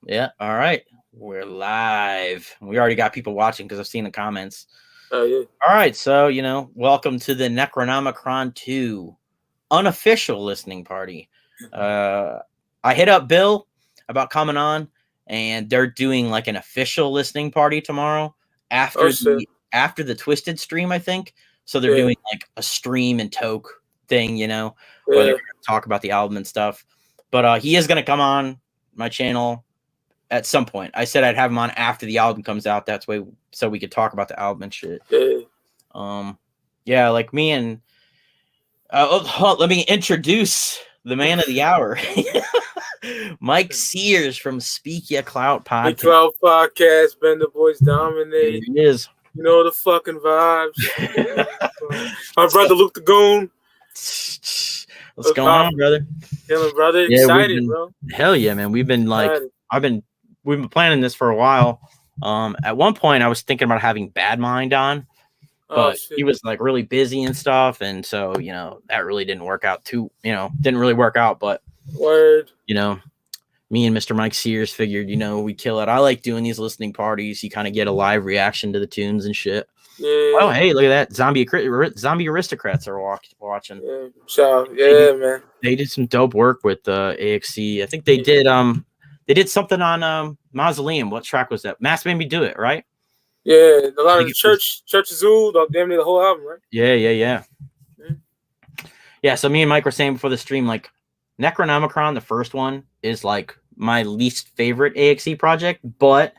Yeah. All right. We're live. We already got people watching because I've seen the comments. Oh, yeah. All right. So, welcome to the Necronomichron 2 unofficial listening party. I hit up Bill about coming on, and they're doing like an official listening party tomorrow after after the Twisted stream, I think. So they're doing like a stream and toke thing, where they're going to talk about the album and stuff. But he is going to come on my channel at some point. I said I'd have him on after the album comes out. That's way so we could talk about the album and shit. Yeah, like me and let me introduce the man of the hour, Mike Sears from Speak Ya Clout Podcast. The Clout Podcast, Bender Boys Dominate. It is. You know the fucking vibes. My brother Luke the Goon. What's going on, brother? Feeling, brother. Excited, bro. Hell yeah, man. We've been like, we've been planning this for a while. At one point, I was thinking about having Bad Mind on, but he was like really busy and stuff, and so that really didn't work out too. Didn't really work out. But me and Mr. Mike Sears figured, we kill it. I like doing these listening parties. You kind of get a live reaction to the tunes and shit. Yeah. Oh, hey, look at that! Zombie Aristocrats are watching. Yeah, shout, man. They did some dope work with AXC. I think they did. They did something on Mausoleum. What track was that? Mass Made Me Do It, right? Yeah, a lot of the Church Zoo, damn near the whole album, right? Yeah. Yeah, so me and Mike were saying before the stream, like, Necronomicron, the first one, is like my least favorite AXE project, but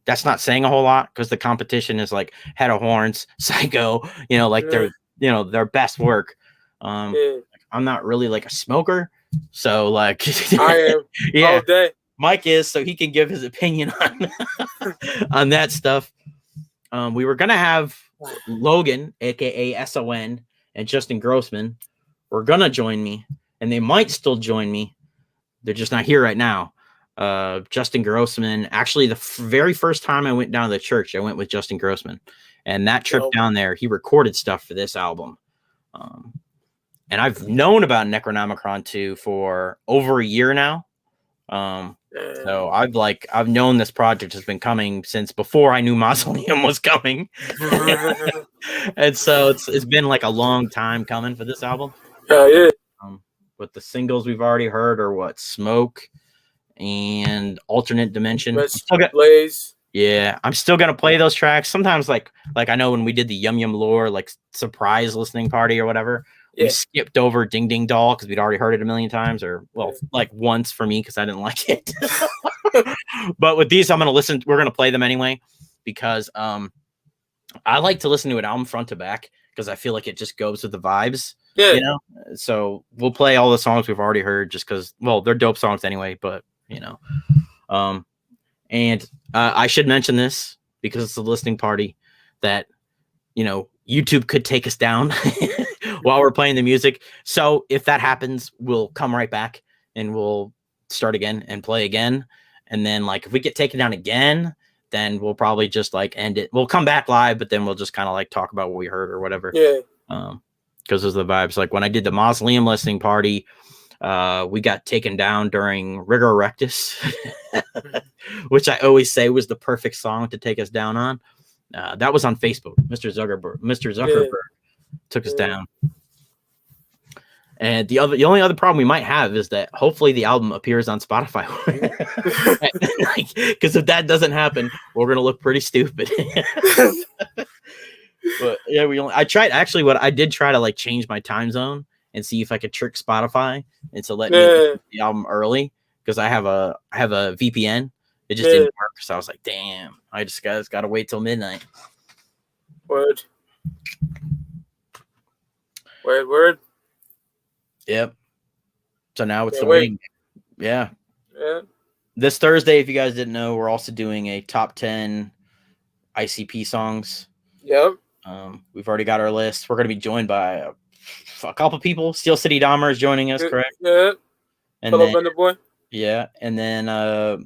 that's not saying a whole lot because the competition is like Head of Horns, Psycho, their best work. I'm not really like a smoker, so like I am. Yeah. All day. Mike is, so he can give his opinion on on that stuff. We were gonna have Logan, aka SON, and Justin Grossman were gonna join me, and they might still join me. They're just not here right now. Justin Grossman, actually, the very first time I went down to the church, I went with Justin Grossman, and that trip down there, he recorded stuff for this album. And I've known about Necronomicron 2 for over a year now. So I've known this project has been coming since before I knew Mausoleum was coming. And so it's been like a long time coming for this album. Yeah. But the singles we've already heard are what? Smoke and Alternate Dimension. Blaze. Yeah, I'm still gonna play those tracks. Sometimes like I know when we did the Yum Yum Lore like surprise listening party or whatever. We skipped over Ding Ding Doll because we'd already heard it a million times, or like once for me because I didn't like it. But with these, I'm gonna listen. We're gonna play them anyway because I like to listen to an album front to back because I feel like it just goes with the vibes. Yeah. So we'll play all the songs we've already heard just because, they're dope songs anyway. But and I should mention this because it's a listening party that YouTube could take us down while we're playing the music. So if that happens, we'll come right back and we'll start again and play again. And then like, if we get taken down again, then we'll probably just like end it. We'll come back live, but then we'll just kind of like talk about what we heard or whatever. Yeah. Because of the vibes. Like when I did the Mausoleum listening party, we got taken down during Rigor Rectus, which I always say was the perfect song to take us down on. That was on Facebook. Mr. Zuckerberg took us down. And the only other problem we might have is that hopefully the album appears on Spotify. Because if that doesn't happen, we're gonna look pretty stupid. But yeah, what I did try to like change my time zone and see if I could trick Spotify into letting me get the album early because I have a VPN. It just didn't work, so I was like, damn, I just got to wait till midnight. Word. Yep. So now it's the waiting. Yeah. Yeah. This Thursday, if you guys didn't know, we're also doing a top 10 ICP songs. Yep. We've already got our list. We're going to be joined by a couple people. Steel City Dahmer is joining us, correct? Yeah. And Hello, Bender Boy. Yeah, and then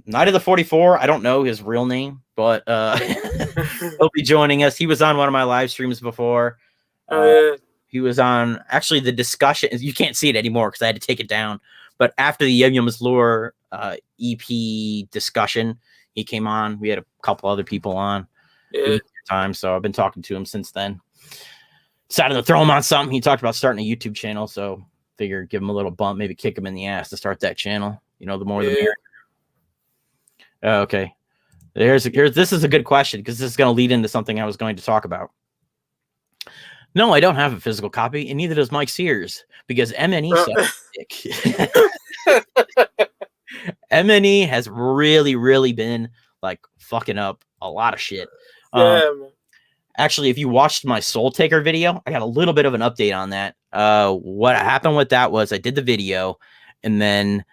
Night of the 44, I don't know his real name, but he'll be joining us. He was on one of my live streams before. He was on, actually, the discussion. You can't see it anymore because I had to take it down. But after the Yum Yum's Lore EP discussion. He came on. We had a couple other people on. Yeah. It was a good time, so I've been talking to him since then. Decided to throw him on something. He talked about starting a YouTube channel, so figured give him a little bump, maybe kick him in the ass to start that channel. You know, the more the merrier. Okay. Here's this is a good question because this is going to lead into something I was going to talk about. No, I don't have a physical copy, and neither does Mike Sears because MNE MNE has really been like fucking up a lot of shit. Actually, if you watched my Soultaker video, I got a little bit of an update on that. What happened with that was I did the video, and then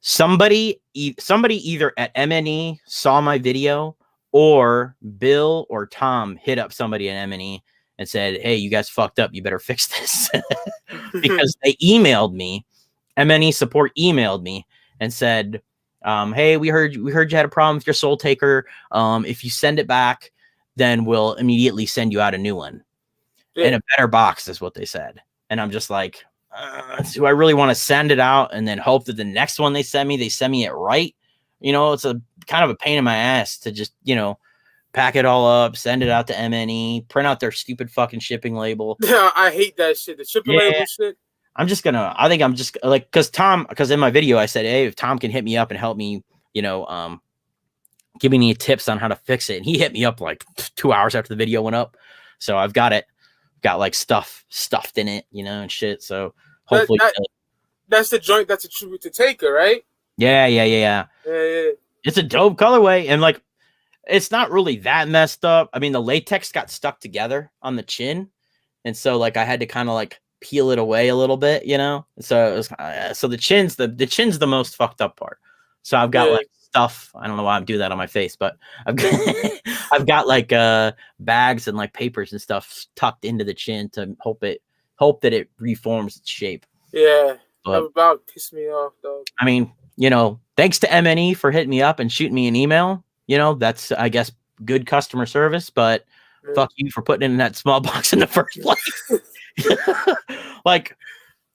somebody either at MNE saw my video, or Bill or Tom hit up somebody at MNE and said, "Hey, you guys fucked up. You better fix this." Because they emailed me. MNE support emailed me and said, "Hey, we heard you had a problem with your Soultaker. If you send it back, then we'll immediately send you out a new one in a better box," is what they said. And I'm just like, do I really want to send it out and then hope that the next one they send me it right? You know, it's a kind of a pain in my ass to just, you know, pack it all up, send it out to MNE, print out their stupid fucking shipping label. Yeah, I hate that shit. The shipping label shit. I'm just because in my video I said, hey, if Tom can hit me up and help me, you know, give me any tips on how to fix it. And he hit me up like 2 hours after the video went up. So I've got like stuff stuffed in it, you know, and shit. So hopefully that's the joint that's a tribute to Taker, right? Yeah. Yeah. It's a dope colorway, and like it's not really that messed up. I mean, the latex got stuck together on the chin, and so like I had to kind of like peel it away a little bit, you know. So it was so the chin's the most fucked up part. So I've got like stuff. I don't know why I'm doing that on my face, but I've got like bags and like papers and stuff tucked into the chin to hope that it reforms its shape. Yeah, that about pissed me off, though. I mean, you know, thanks to MNE for hitting me up and shooting me an email. You know, that's, I guess, good customer service, but fuck you for putting it in that small box in the first place. Like,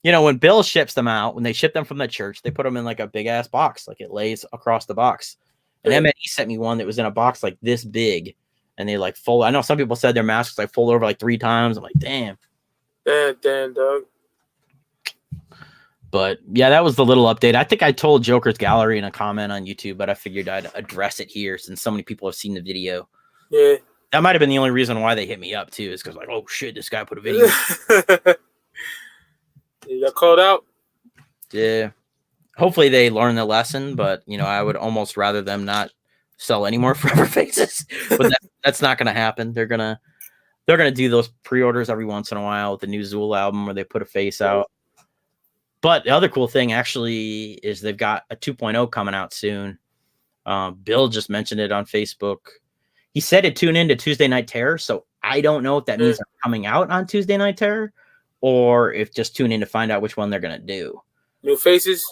you know, when Bill ships them out, when they ship them from the church, they put them in like a big ass box, like it lays across the box. And MNE sent me one that was in a box like this big, and they like fold. I know some people said their masks like fold over like 3 times. I'm like, damn, dog. But yeah, that was the little update. I think I told Joker's Gallery in a comment on YouTube, but I figured I'd address it here since so many people have seen the video. Yeah. That might have been the only reason why they hit me up too, is because like, oh shit, this guy put a video. You got called out? Yeah. Hopefully they learn the lesson, but you know, I would almost rather them not sell any more Forever Faces. But that's not gonna happen. They're gonna do those pre-orders every once in a while with the new Zool album where they put a face out. But the other cool thing actually is they've got a 2.0 coming out soon. Bill just mentioned it on Facebook. He said to tune in to Tuesday Night Terror, so I don't know if that means they're coming out on Tuesday Night Terror or if just tune in to find out which one they're going to do. New faces?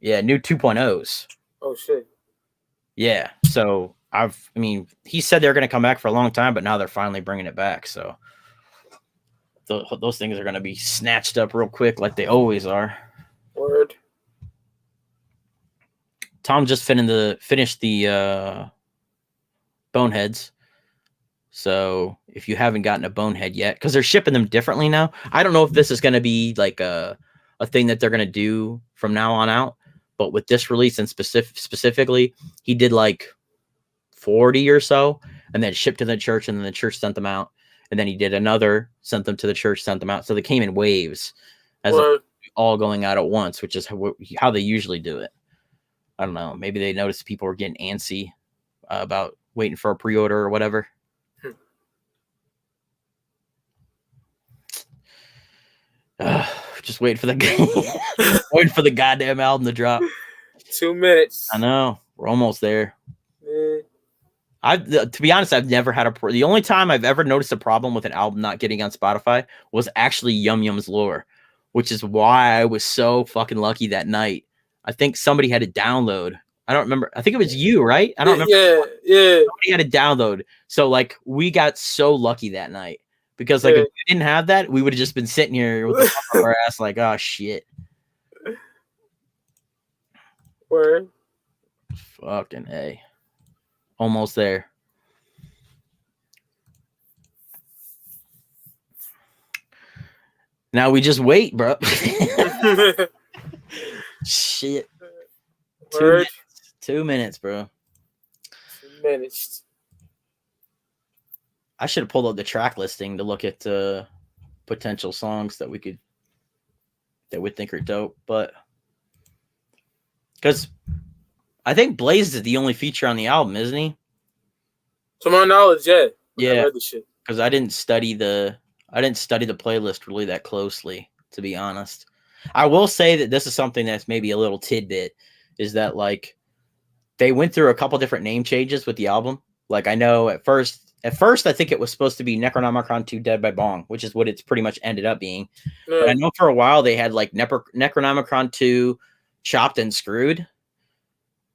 Yeah, new 2.0s. Oh, shit. Yeah, so he said they're going to come back for a long time, but now they're finally bringing it back, so those things are going to be snatched up real quick like they always are. Word. Tom just finished the Boneheads. So if you haven't gotten a Bonehead yet, because they're shipping them differently now. I don't know if this is going to be like a thing that they're going to do from now on out. But with this release and specifically, he did like 40 or so and then shipped to the church, and then the church sent them out. And then he did another, sent them to the church, sent them out. So they came in waves as all going out at once, which is how they usually do it. I don't know. Maybe they noticed people were getting antsy about waiting for a pre-order or whatever. Just wait for the goddamn album to drop. 2 minutes. I know. We're almost there. To be honest, I've never had the only time I've ever noticed a problem with an album not getting on Spotify was actually Yum Yum's Lore, which is why I was so fucking lucky that night. I think somebody had to download. I don't remember. I think it was you, right? I don't remember. Yeah. Somebody had to download. So like we got so lucky that night because like if we didn't have that, we would have just been sitting here with the fuck up our ass like, oh shit. Word. Fucking A. Almost there. Now we just wait, bro. Shit. 2 minutes. 2 minutes, bro. 2 minutes. I should have pulled up the track listing to look at potential songs that we think are dope, but because I think Blaze is the only feature on the album, isn't he? To my knowledge, yeah. Yeah. I read the shit. Because I didn't study the playlist really that closely, to be honest. I will say that this is something that's maybe a little tidbit, is that like they went through a couple different name changes with the album. Like I know at first I think it was supposed to be Necronomichron 2 Dead by Bong, which is what it's pretty much ended up being. Yeah. But I know for a while they had like Necronomichron 2 Chopped and Screwed.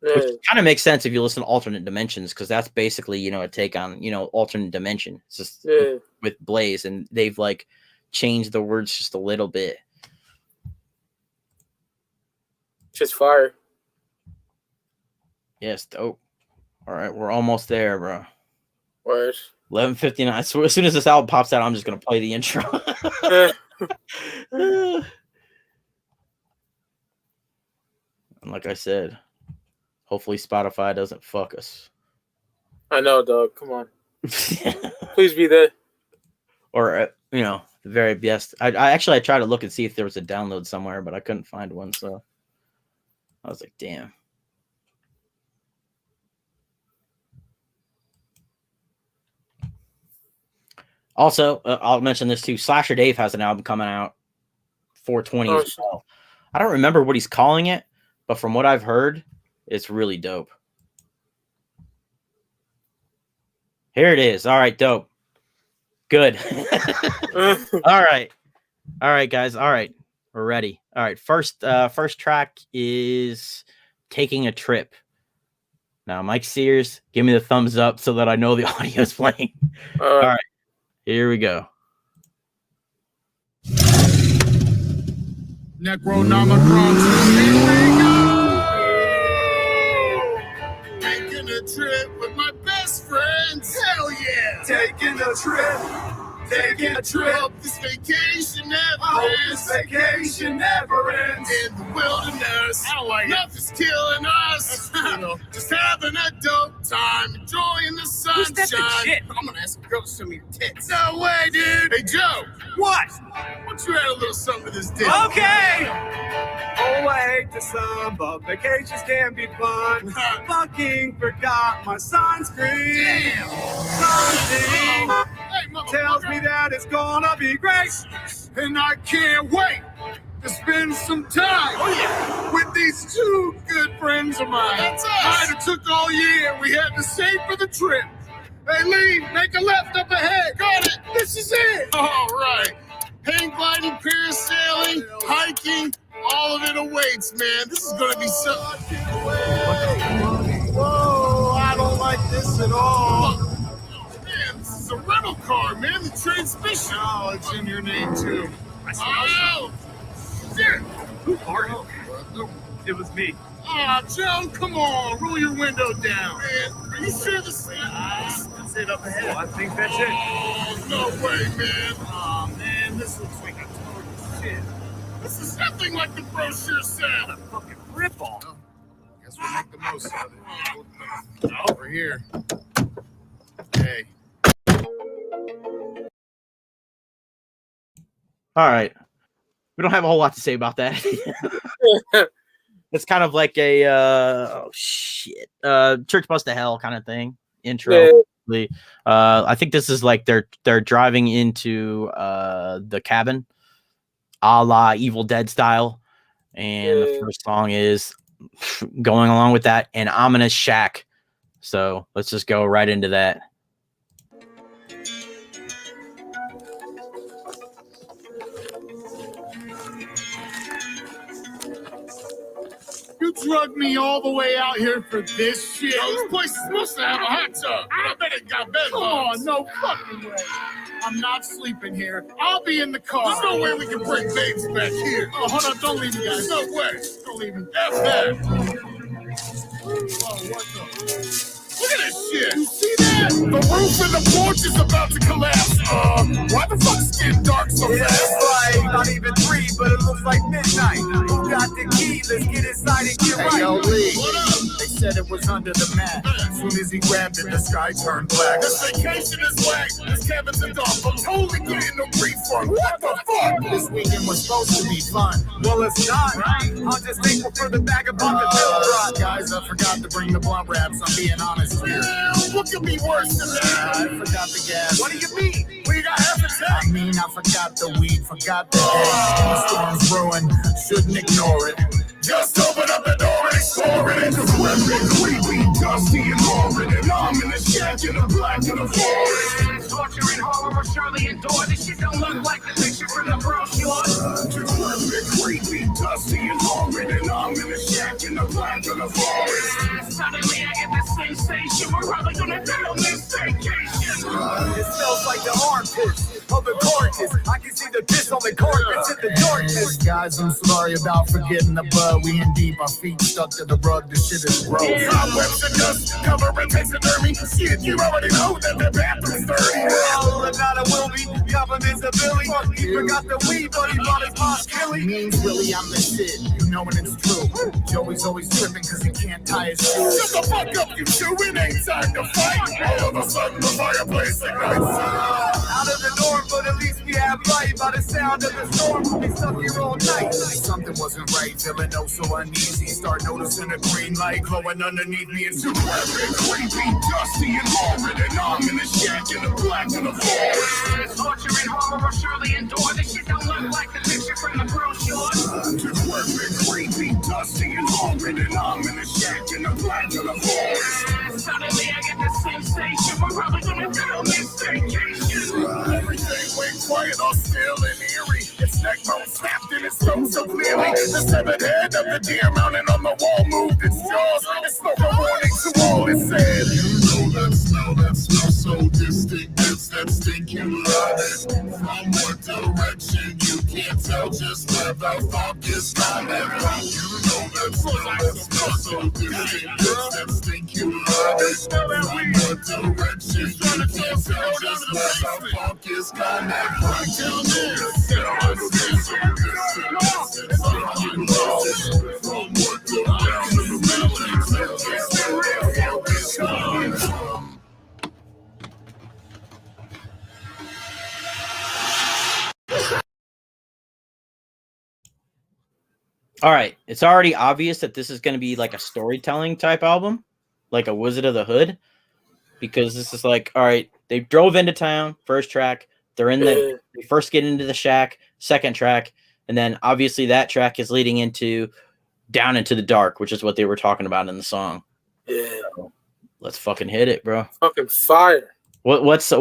Yeah. Which kind of makes sense if you listen to Alternate Dimensions, because that's basically, a take on, Alternate Dimension. It's just with Blaze, and they've like changed the words just a little bit. Just fire. Yes, dope. All right, we're almost there, bro. Word. 11:59. So as soon as this album pops out, I'm just gonna play the intro. And like I said, hopefully Spotify doesn't fuck us. I know, dog. Come on. Please be there. Or, the very best. I tried to look and see if there was a download somewhere, but I couldn't find one. So I was like, damn. Also, I'll mention this too. Slasher Dave has an album coming out 420 as well. I don't remember what he's calling it, but from what I've heard, it's really dope. Here it is. All right, dope. Good. All right, guys. All right, we're ready. All right, first track is Taking a Trip. Now, Mike Sears, give me the thumbs up so that I know the audio is playing. All right, here we go. Necronomichron, here we go. Taking a trip with my best friends. Hell yeah. Taking a trip. This vacation never ends. In the wilderness. I don't like nothing's killing us. Just having a dope time, enjoying the sunshine. I'm gonna ask a girl to show me your tits. No way, dude. Hey, Joe. What? Why don't you add a little something to this dick? Okay. Oh, I hate the sun, but vacations can be fun. Fucking forgot my sunscreen. Damn. Something tells me that it's gonna be great, and I can't wait to spend some time with these two good friends of mine. That's us. Might have took all year. We had to save for the trip. Hey, Lee, make a left up ahead. Got it. This is it. All right. Hang gliding, parasailing, hiking, all of it awaits, man. This is gonna be so. Whoa, I don't like this at all. It's a rental car, man. The transmission. Oh, it's in your name, too. Oh, shit. Who are you? It was me. Oh, Joe, come on. Roll your window down. Man, are you sure this is it up ahead? Well, I think that's it. Oh, no way, man. Oh, man, this looks like a total shit. This is nothing like the brochure said. A fucking ripoff. Well, guess we'll make the most of it. Over here. Hey. All right. We don't have a whole lot to say about that. It's kind of like a Church Bus to Hell kind of thing. Intro. Yeah. I think this is like they're driving into the cabin, Alla Evil Dead style. And the first song is going along with that, An Ominous Shack. So let's just go right into that. You drugged me all the way out here for this shit. Yo, this place is supposed to have a hot tub. I bet it got bed bugs. Come on, no fucking way. I'm not sleeping here. I'll be in the car. There's no way we can bring babes back here. Oh, hold on, don't leave me, guys. No way. Don't leave me. F that. Look at this shit. You see that? The roof and the porch is about to collapse. Why the fuck is it getting dark so fast? It's like not even 3, but it looks like midnight. Who got the key? Let's get inside and get right. Yo, Lee. What up? They said it was under the mat. As soon as he grabbed it, the sky turned black. This vacation is whack. This cabin's a dump. I'm totally getting a refund. What the fuck? This weekend was supposed to be fun. Well, it's not. I'm just thankful for the bag of vodka brought. Guys, I forgot to bring the blunt wraps. I'm being honest here. What could be worse than that? I forgot the gas. What do you mean? We got half a tank. I mean, I forgot the weed, forgot the eggs. The storm's brewing, shouldn't ignore it. Just open up the door and explore it. It's a swimming, creepy, dusty, and horrid. And I'm in the shack in the black of the forest. Torture and horror will surely endure. This shit don't look like the picture from the brochure. Just swimming, creepy, dusty, and horrid. And I'm in the shack in the black of the forest. Suddenly I get this sensation. We're probably gonna die on this vacation. It smells like the armpits of the carcass. I can see the piss on the carpets in the darkness. Guys, I'm sorry about forgetting the bud. We in deep, our feet stuck to the rug. This shit is gross. Cobwebs and dust, covering taxidermy. Shit, you already know that the bathroom's dirty. Well, Renata will be compliments of Billy. He forgot the weed, but he bought his mom's killie. Means really, I'm the shit. You know when it's true. Joey's always tripping because he can't tie his shoes. Shut the fuck up, you two. It ain't time to fight. All of a sudden, the fireplace ignites. Out of the dorm, but at least we have light. By the sound of the storm, we'll be stuck here all night. Something wasn't right, feeling oh so uneasy. Start noticing a green light glowing underneath me. It's too Swimming, creepy, dusty, and horrid. And I'm in the shack in the black of the forest. Torture and horror will surely endure. This shit don't look like the picture from the brochure. Swimming, creepy, dusty, and horrid. And I'm in the shack in the black of the forest. Suddenly I get this sensation. We're probably gonna die on this vacation. Everything went quiet, all still and eerie. Its neck bone snapped in its throat so clearly. The severed head of the deer mounted on the wall moved its jaws. It spoke a warning to all. It said, you know that smell so distinct. It's that stink you love it. From what direction you can't tell just where the funk is coming. You know that smell so distinct. It's that stink you love it. From what direction you can't tell just where the funk is coming. Right down there. From what direction you can't tell just where the funk is coming. All right, it's already obvious that this is going to be like a storytelling type album, like a Wizard of the Hood, because this is like, all right, they drove into town, first track, they're in the, they first get into the shack, second track, and then obviously that track is leading into Down into the Dark, which is what they were talking about in the song. Yeah. So, let's fucking hit it, bro. Fucking fire. What's his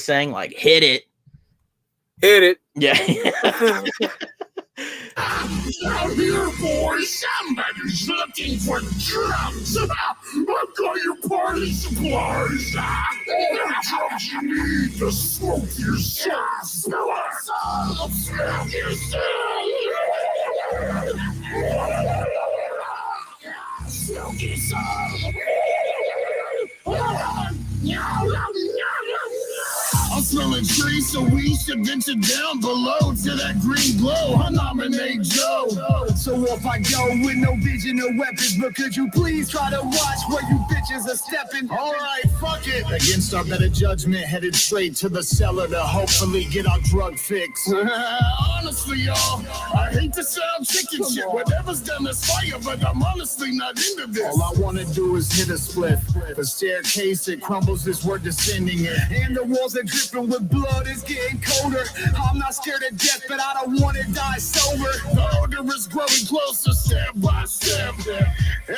saying? Like, hit it. Hit it. Yeah. Out here, boys, somebody's looking for drums. I've got your party supplies. All the drums you need to smoke yourself. Smoke yourself. Smoke yourself. I'm smelling trees, so we should venture down below to that green glow. I nominate Joe. So if I go with no vision or weapons, but could you please try to watch where you bitches are stepping? All right, fuck it. Against our better judgment, headed straight to the cellar to hopefully get our drug fix. Honestly, y'all, I hate to sound chicken shit. Whatever's done is fire, but I'm honestly not into this. All I want to do is hit a split. The staircase, it crumbles as we're descending it. And the walls are dripping with blood, is getting colder. I'm not scared of death, but I don't want to die sober. The odor is growing closer, step by step.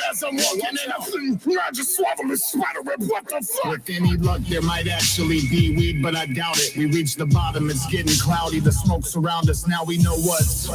As I'm walking in, I just swallow this spider web. What the fuck? With any luck, there might actually be weed, but I doubt it. We reached the bottom, it's getting cloudy. The smoke's around us, now we know what's.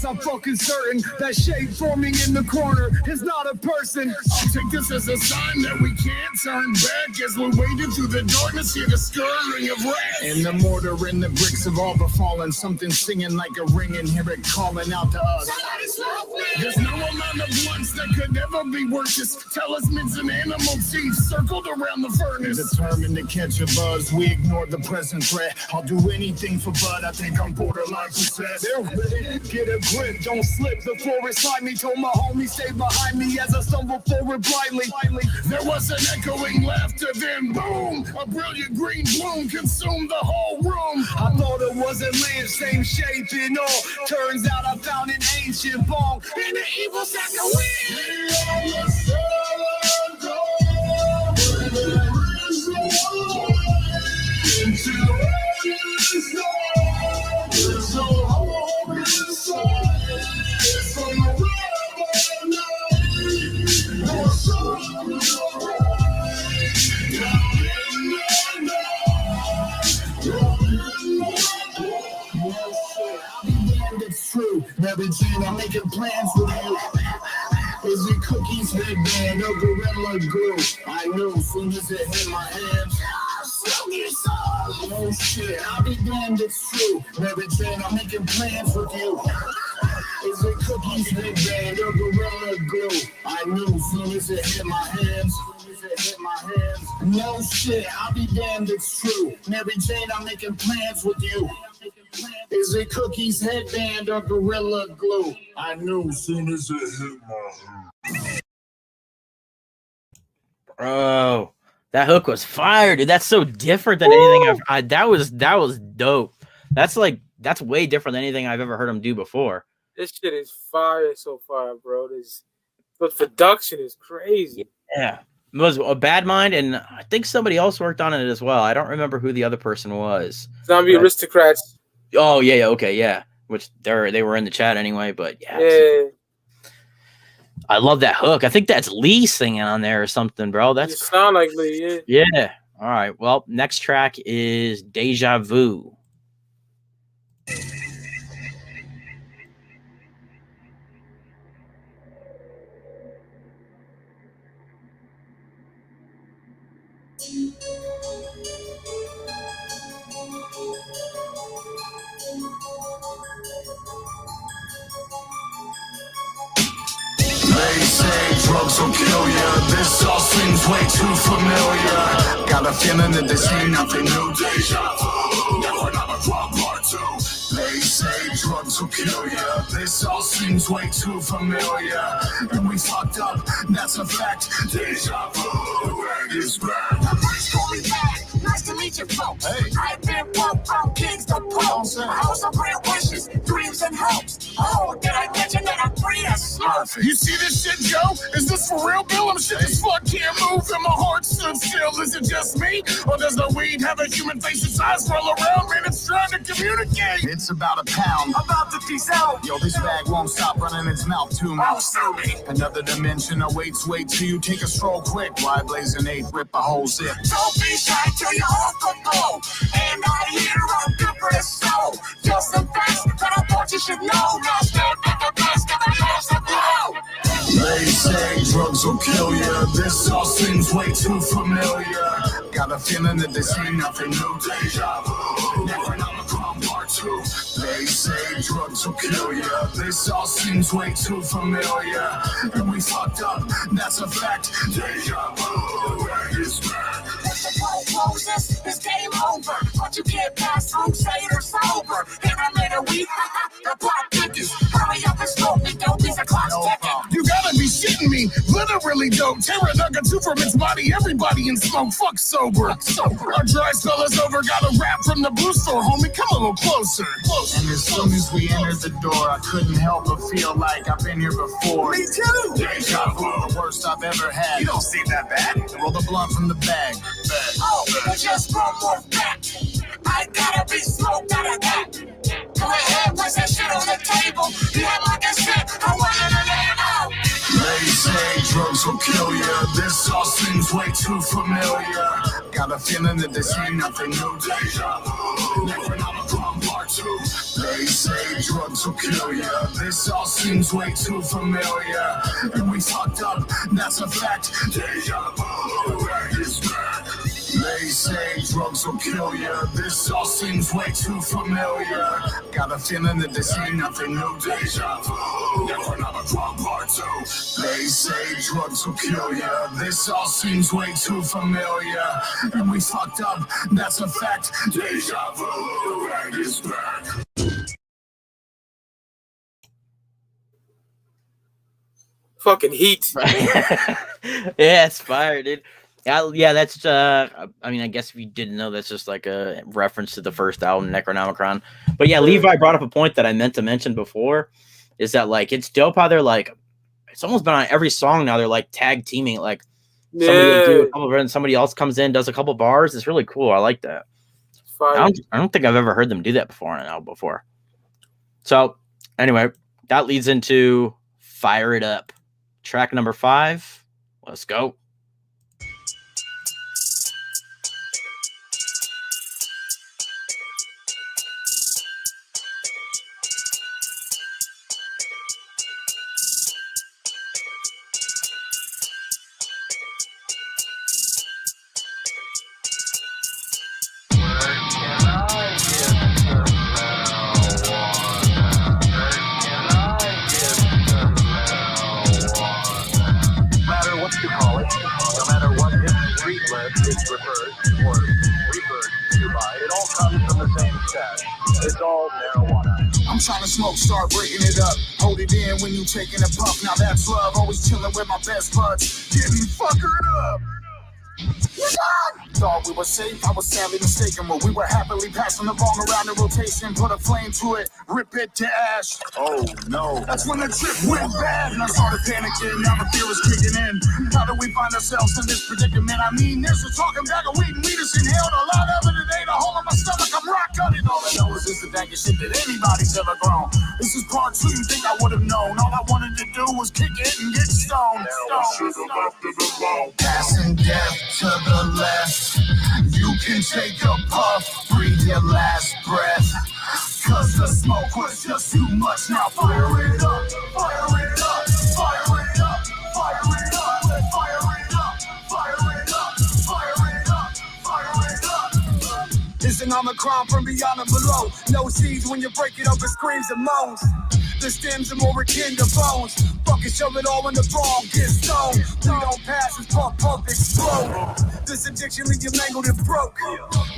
cause I'm fucking certain that shape forming in the corner is not a person. I'll take this as a sign that we can't turn back as we're wading through the darkness, hear the scurrying of rats. And the mortar and the bricks have all befallen. Something singing like a ring and hear it calling out to us. There's no amount of blunts that could ever be worth this. Talismans and animal teeth circled around the furnace. Determined to catch a buzz, we ignore the present threat. I'll do anything for Bud, I think I'm borderline possessed. Get a grip, don't slip, the floor is slide me. Told my homie stay behind me as I stumble forward blindly. There was an echoing laughter, then boom, a brilliant green bloom consumed the whole room. I thought it wasn't land, same shape and all. Turns out I found an ancient bong And the evil sack of wind. It's true, Mary Jane, I'm making plans with you. Is it cookies, headband, or gorilla glue? I knew soon as it hit my hands. Oh shit, I'll be damned, it's true. Mary Jane, I'm making plans with you. Is it cookies, headband, or gorilla glue? I knew soon as it hit my hands. No shit, I'll be damned, it's true. Mary Jane, I'm making plans with you. Is it cookies, headband, or gorilla glue? I knew soon as it hit my head. Bro, that hook was fire, dude. That's so different than anything that was dope. That's way different than anything I've ever heard him do before. This shit is fire so far, bro. The production is crazy. Yeah. It was a Bad Mind, and I think somebody else worked on it as well. I don't remember who the other person was. Zombie Aristocrats. Oh, yeah, okay, yeah. Which they were in the chat anyway, but yeah. I love that hook. I think that's Lee singing on there or something, bro. That's You sound like Lee, yeah. Yeah. All right. Well, next track is Deja Vu. They say drugs will kill ya. This all seems way too familiar. Got a feeling that this ain't nothing new. Deja vu. Necronomichron part 2. They say drugs will kill ya. This all seems way too familiar. And we fucked up, that's a fact. Deja vu. The rag is back. Nice to meet you, folks. Hey. I've been woke from kings to popes. I also grant wishes, dreams, and hopes. Oh, did I mention that I'm free as Smurf? You see this shit, Joe? Is this for real, Bill? I'm shit as fuck, can't move, and my heart stood still. Is it just me? Or does the weed have a human face and size roll around? Man, it's trying to communicate. It's about a pound. About to peace out. Yo, this bag won't stop running its mouth too much. Oh, sorry. Another dimension awaits, wait till you take a stroll quick. Why blazing 8, rip a whole zip. Don't be shy till you're off the boat. And I hear I'm good for the soul. Just some facts that I thought you should know. Now stand at the best of the last of the They say drugs will kill ya. This all seems way too familiar. Got a feeling that this ain't nothing new. Deja vu. Necronomichron part 2. They say drugs will kill ya. This all seems way too familiar. And we fucked up, that's a fact. Deja vu. The rag is back. Moses, it's game over. But you can't pass through, say it or sober. Here I later, we the plot thickens. Hurry up and smoke me, don't be the clock's ticking. You gotta be shitting me. Literally dope. Terra 2 from its body. Everybody in smoke. Fuck sober. Our dry spell is over. Got a rap from the blue store, homie. Come a little closer. And as soon as we entered the door, I couldn't help but feel like I've been here before. Me too. Deja vu, the worst I've ever had. You don't seem that bad. Roll the blunt from the bag. Oh, but just one more fact. I gotta be smoked out of that. Go ahead, what's that shit on the table? Yeah, like I said, I wanted to lay it out. They say drugs will kill ya. This all seems way too familiar. Got a feeling that this ain't nothing new. Deja vu. Necronomichron part too. They say drugs will kill ya. This all seems way too familiar. And we fucked up, that's a fact. Deja vu, right is back. They say drugs will kill ya. This all seems way too familiar. Got a feeling that this ain't nothing new. Deja vu, Necronomichron part 2. They say drugs will kill ya. This all seems way too familiar. And we fucked up, that's a fact. Deja vu, right is back. Fucking heat. Yeah, it's fire, dude. Yeah, that's I mean, I guess if you didn't know, that's just like a reference to the first album, Necronomicron. But yeah, Levi brought up a point that I meant to mention before, is that like it's dope how they're like, it's almost been on every song now. They're like tag teaming, like somebody will do a couple of and somebody else comes in, does a couple bars. It's really cool. I like that. I don't think I've ever heard them do that before on an album before. So anyway, that leads into Fire It Up. Track number 5. Let's go. I'm trying to smoke, start breaking it up. Hold it in when you taking a puff. Now that's love. Always chilling with my best buds. Getting fuckered up. Thought we were safe, I was sadly mistaken. But we were happily passing the bong around the rotation. Put a flame to it, rip it to ash. Oh no. That's when the trip went bad and I started panicking. Now the fear is kicking in. How do we find ourselves in this predicament? I mean, there's a talking bag of weed and we just inhaled a lot of it. It ain't a hole in my stomach, I'm rock cutting. All I know is this the dankest shit that anybody's ever grown. This is part 2, you think I would have known. All I wanted to do was kick it and get stoned. Passing death to the left. You can take a puff, breathe your last breath. Cause the smoke was just too much. Now fire it up, fire it up, fire it up, fire it up, fire it up, fire it up, fire it up, fire it up. It's an Omicron from beyond and below. No seeds when you break it up, it screams and moans. The stems are more akin to bones. Fucking shove it all in the bong, get stoned. We don't pass, it's pump, explode. This addiction leave you mangled and broke.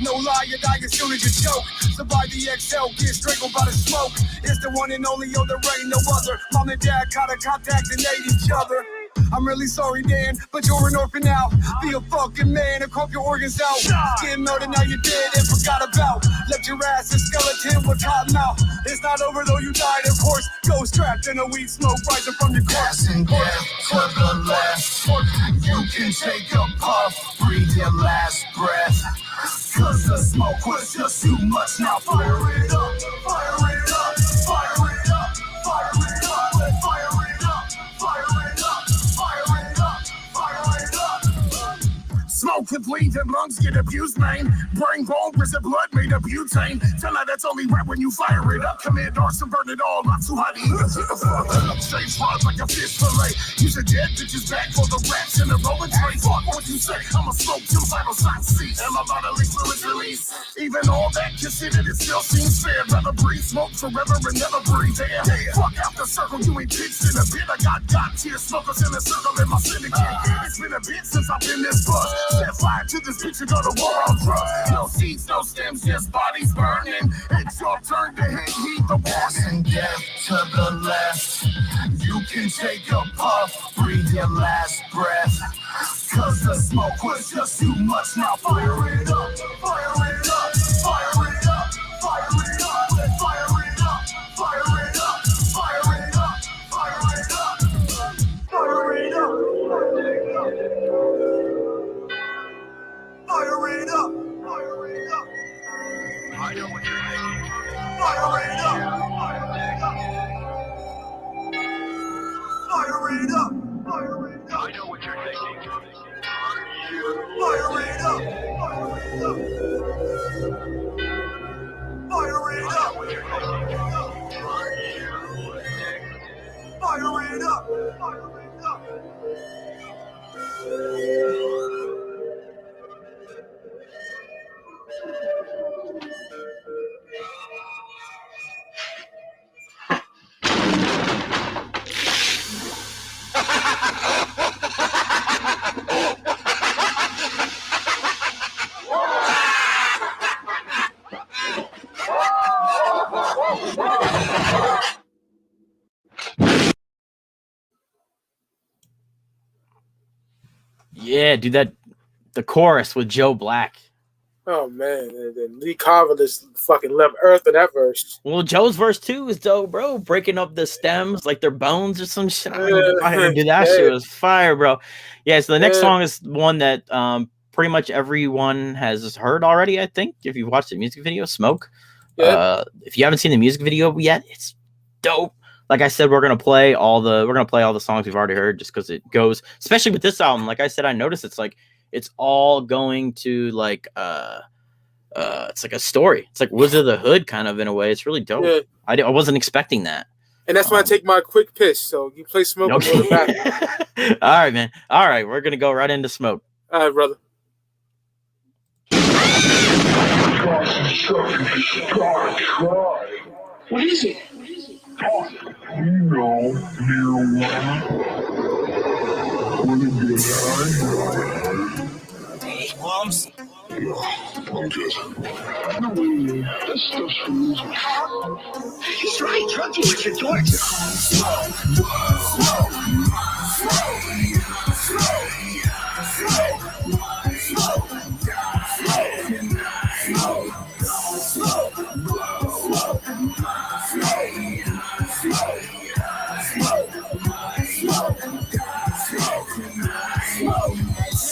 No lie, you die as soon as you choke. Survive the XL, get strangled by the smoke. It's the one and only, there ain't no other. Mom and dad caught a contact and ate each other. I'm really sorry, Dan, but you're an orphan now. Be a fucking man and crop your organs out. Get murdered, now you're dead and forgot about. Left your ass a skeleton with cotton mouth. It's not over though, you died, of course. Ghost trapped in a weed smoke rising from your corpse. Passing death to the left. You can take a puff, breathe your last breath. Cause the smoke was just too much. Now fire it up, fire it up, fire it up, fire it up, fire it up, fire it up, fire it up, fire it up. Smoke could bleed and lungs get abused, man. Brain bone, prison blood made of butane. Tell her that's only right when you fire it up. Commit arson, burn it all, not too hot to eat. Stage front like a fish fillet. Use a dead bitch's back for the rats in the rolling tray. Fuck what you say, I'ma smoke till vital signs cease. And my bodily fluids release. Even all that considered, it still seems fair. Rather breathe smoke forever and never breathe air. Fuck out the circle, you ain't pitched in a bit. I got tear smokers in a circle in my syndicate. It's been a bit since I've been this buzz. Set fire to this bitch and go to war on drugs. No seeds, no stems, just bodies burning. It's your turn to hit heat the warning. Death to the left. You can take a puff, breathe your last breath. Cause the smoke was just too much. Now fire it up, fire it up, fire it up, fire it up, fire it up, fire it up, fire it up, fire it up, fire it up. Fire it up! Fire it up! I know what you're thinking. Fire it up! Fire it up! Fire it up! I know what you're thinking. Fire it up! Fire it up! Fire it up! Fire it up! Fire it up! Yeah, dude, the chorus with Joe Black. Oh man, and then Lee Carver just fucking left Earth in that verse. Well, Joe's verse too is dope, bro. Breaking up the stems like their bones or some shit. I don't know, dude, that shit was fire, bro. Yeah, so the next song is one that pretty much everyone has heard already, I think. If you've watched the music video, Smoke. Yeah. If you haven't seen the music video yet, it's dope. Like I said, we're gonna play all the songs we've already heard just because it goes, especially with this album. Like I said, I noticed it's all going to like it's like a story. It's like Wizard of the Hood kind of in a way. It's really dope. Yeah. I wasn't expecting that. And that's when I take my quick piss. So you play Smoke. Okay. Go to the back. All right, man. All right, we're gonna go right into Smoke. All right, brother. What is it? You know, Hey, Worms. I'm just. No, that stuff's for He's right. Drug dealers are dorks. You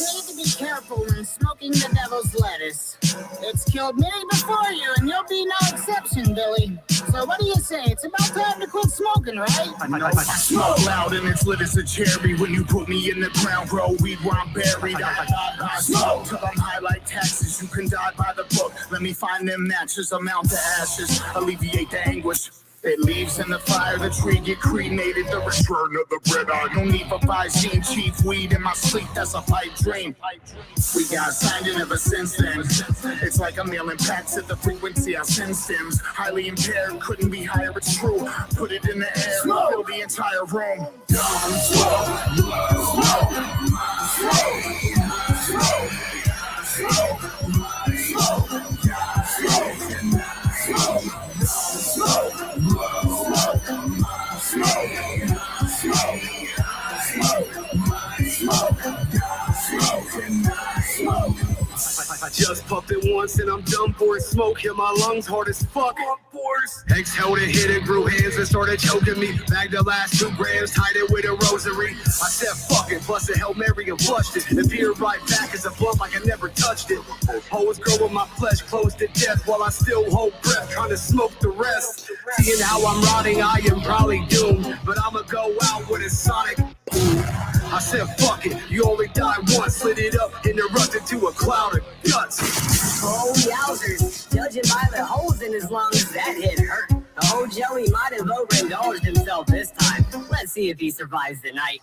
need to be careful when smoking the devil's lettuce. It's killed many before you, and you'll be no exception, Billy. So what do you say? It's about time to quit smoking, right? I smoke loud and it's lit as a cherry. When you put me in the ground, grow weed where I'm buried. I smoke till I'm high like taxes. You can die by the book. Let me find them matches. Amount to ashes. Alleviate the anguish. It leaves in the fire, the tree get cremated. The return of the bread, I don't need for Visine. Chief weed in my sleep, that's a pipe dream. We got signed in ever since then. It's like I'm mailing packs at the frequency I send stems. Highly impaired, couldn't be higher, it's true. Put it in the air, fill the entire room. I just puffed it once and I'm done for it. Smoke in my lungs, hard as fuck. Exhaled and hit it, grew hands and started choking me. Bagged the last 2 grams, tied it with a rosary. I said fuck it, busted Hail Mary and flushed it. And veered right back as a blunt like I never touched it. Hoes growing my flesh close to death while I still hold breath, trying to smoke the rest. Seeing how I'm rotting, I am probably doomed. But I'ma go out with a sonic boom. I said fuck it, you only die once. Lit it up and erupted to a cloud of guts. Oh, yowzers. Judging by the holes in his lungs, that hit hurt. Oh, Joey might have overindulged himself this time. Let's see if he survives the night.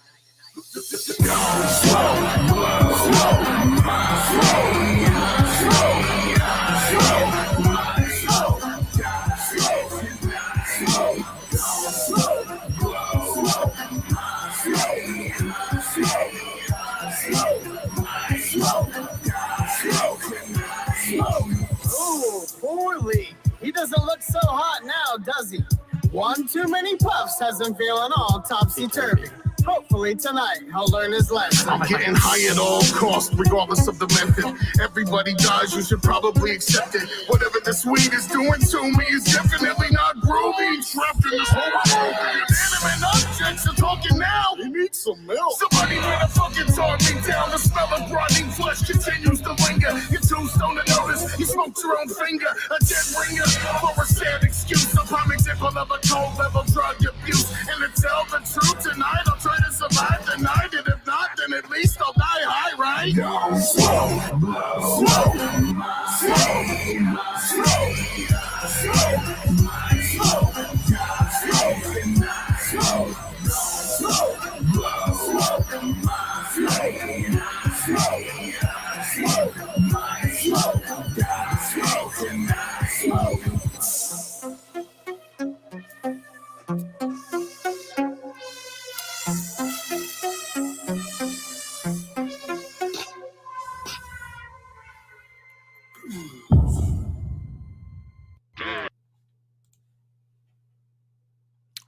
Ooh, poorly. He doesn't look so hot now, does he? One too many puffs has him feeling all topsy-turvy. Hopefully tonight I'll learn his lesson. I'm getting high at all costs, regardless of the method. Everybody dies, you should probably accept it. Whatever this weed is doing to me is definitely not groovy. Trapped in this whole world, inanimate objects are talking now. He needs some milk. Somebody better fucking talk me down. The smell of rotting flesh continues to linger. You're too stoned to notice. You smoked your own finger. A dead ringer for a sad excuse. A prime example of a cold level drug abuse. And to tell the truth tonight, I'll try to survive the night. And if not, then at least I'll die high, right? Slow, slow, slow, slow.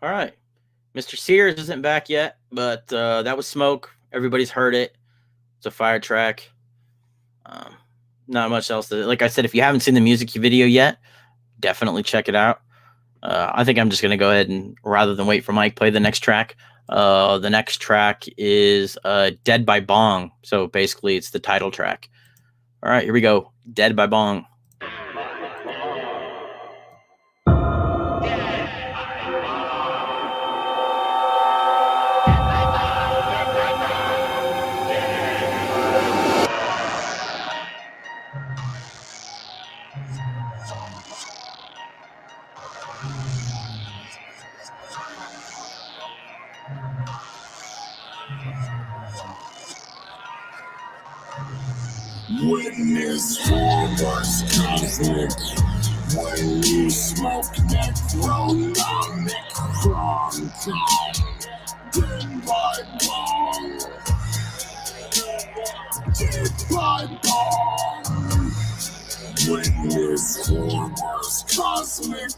All right. Mr. Sears isn't back yet, but that was Smoke. Everybody's heard it. It's a fire track. Not much else. Like I said, if you haven't seen the music video yet, definitely check it out. I think I'm just going to go ahead and, rather than wait for Mike, play the next track. The next track is Dead by Bong. So basically, it's the title track. All right, here we go. Dead by Bong. Witness horrors cosmic when you smoke Necronomic Cream. Dead by Bong. Dead by Bong. Witness horrors cosmic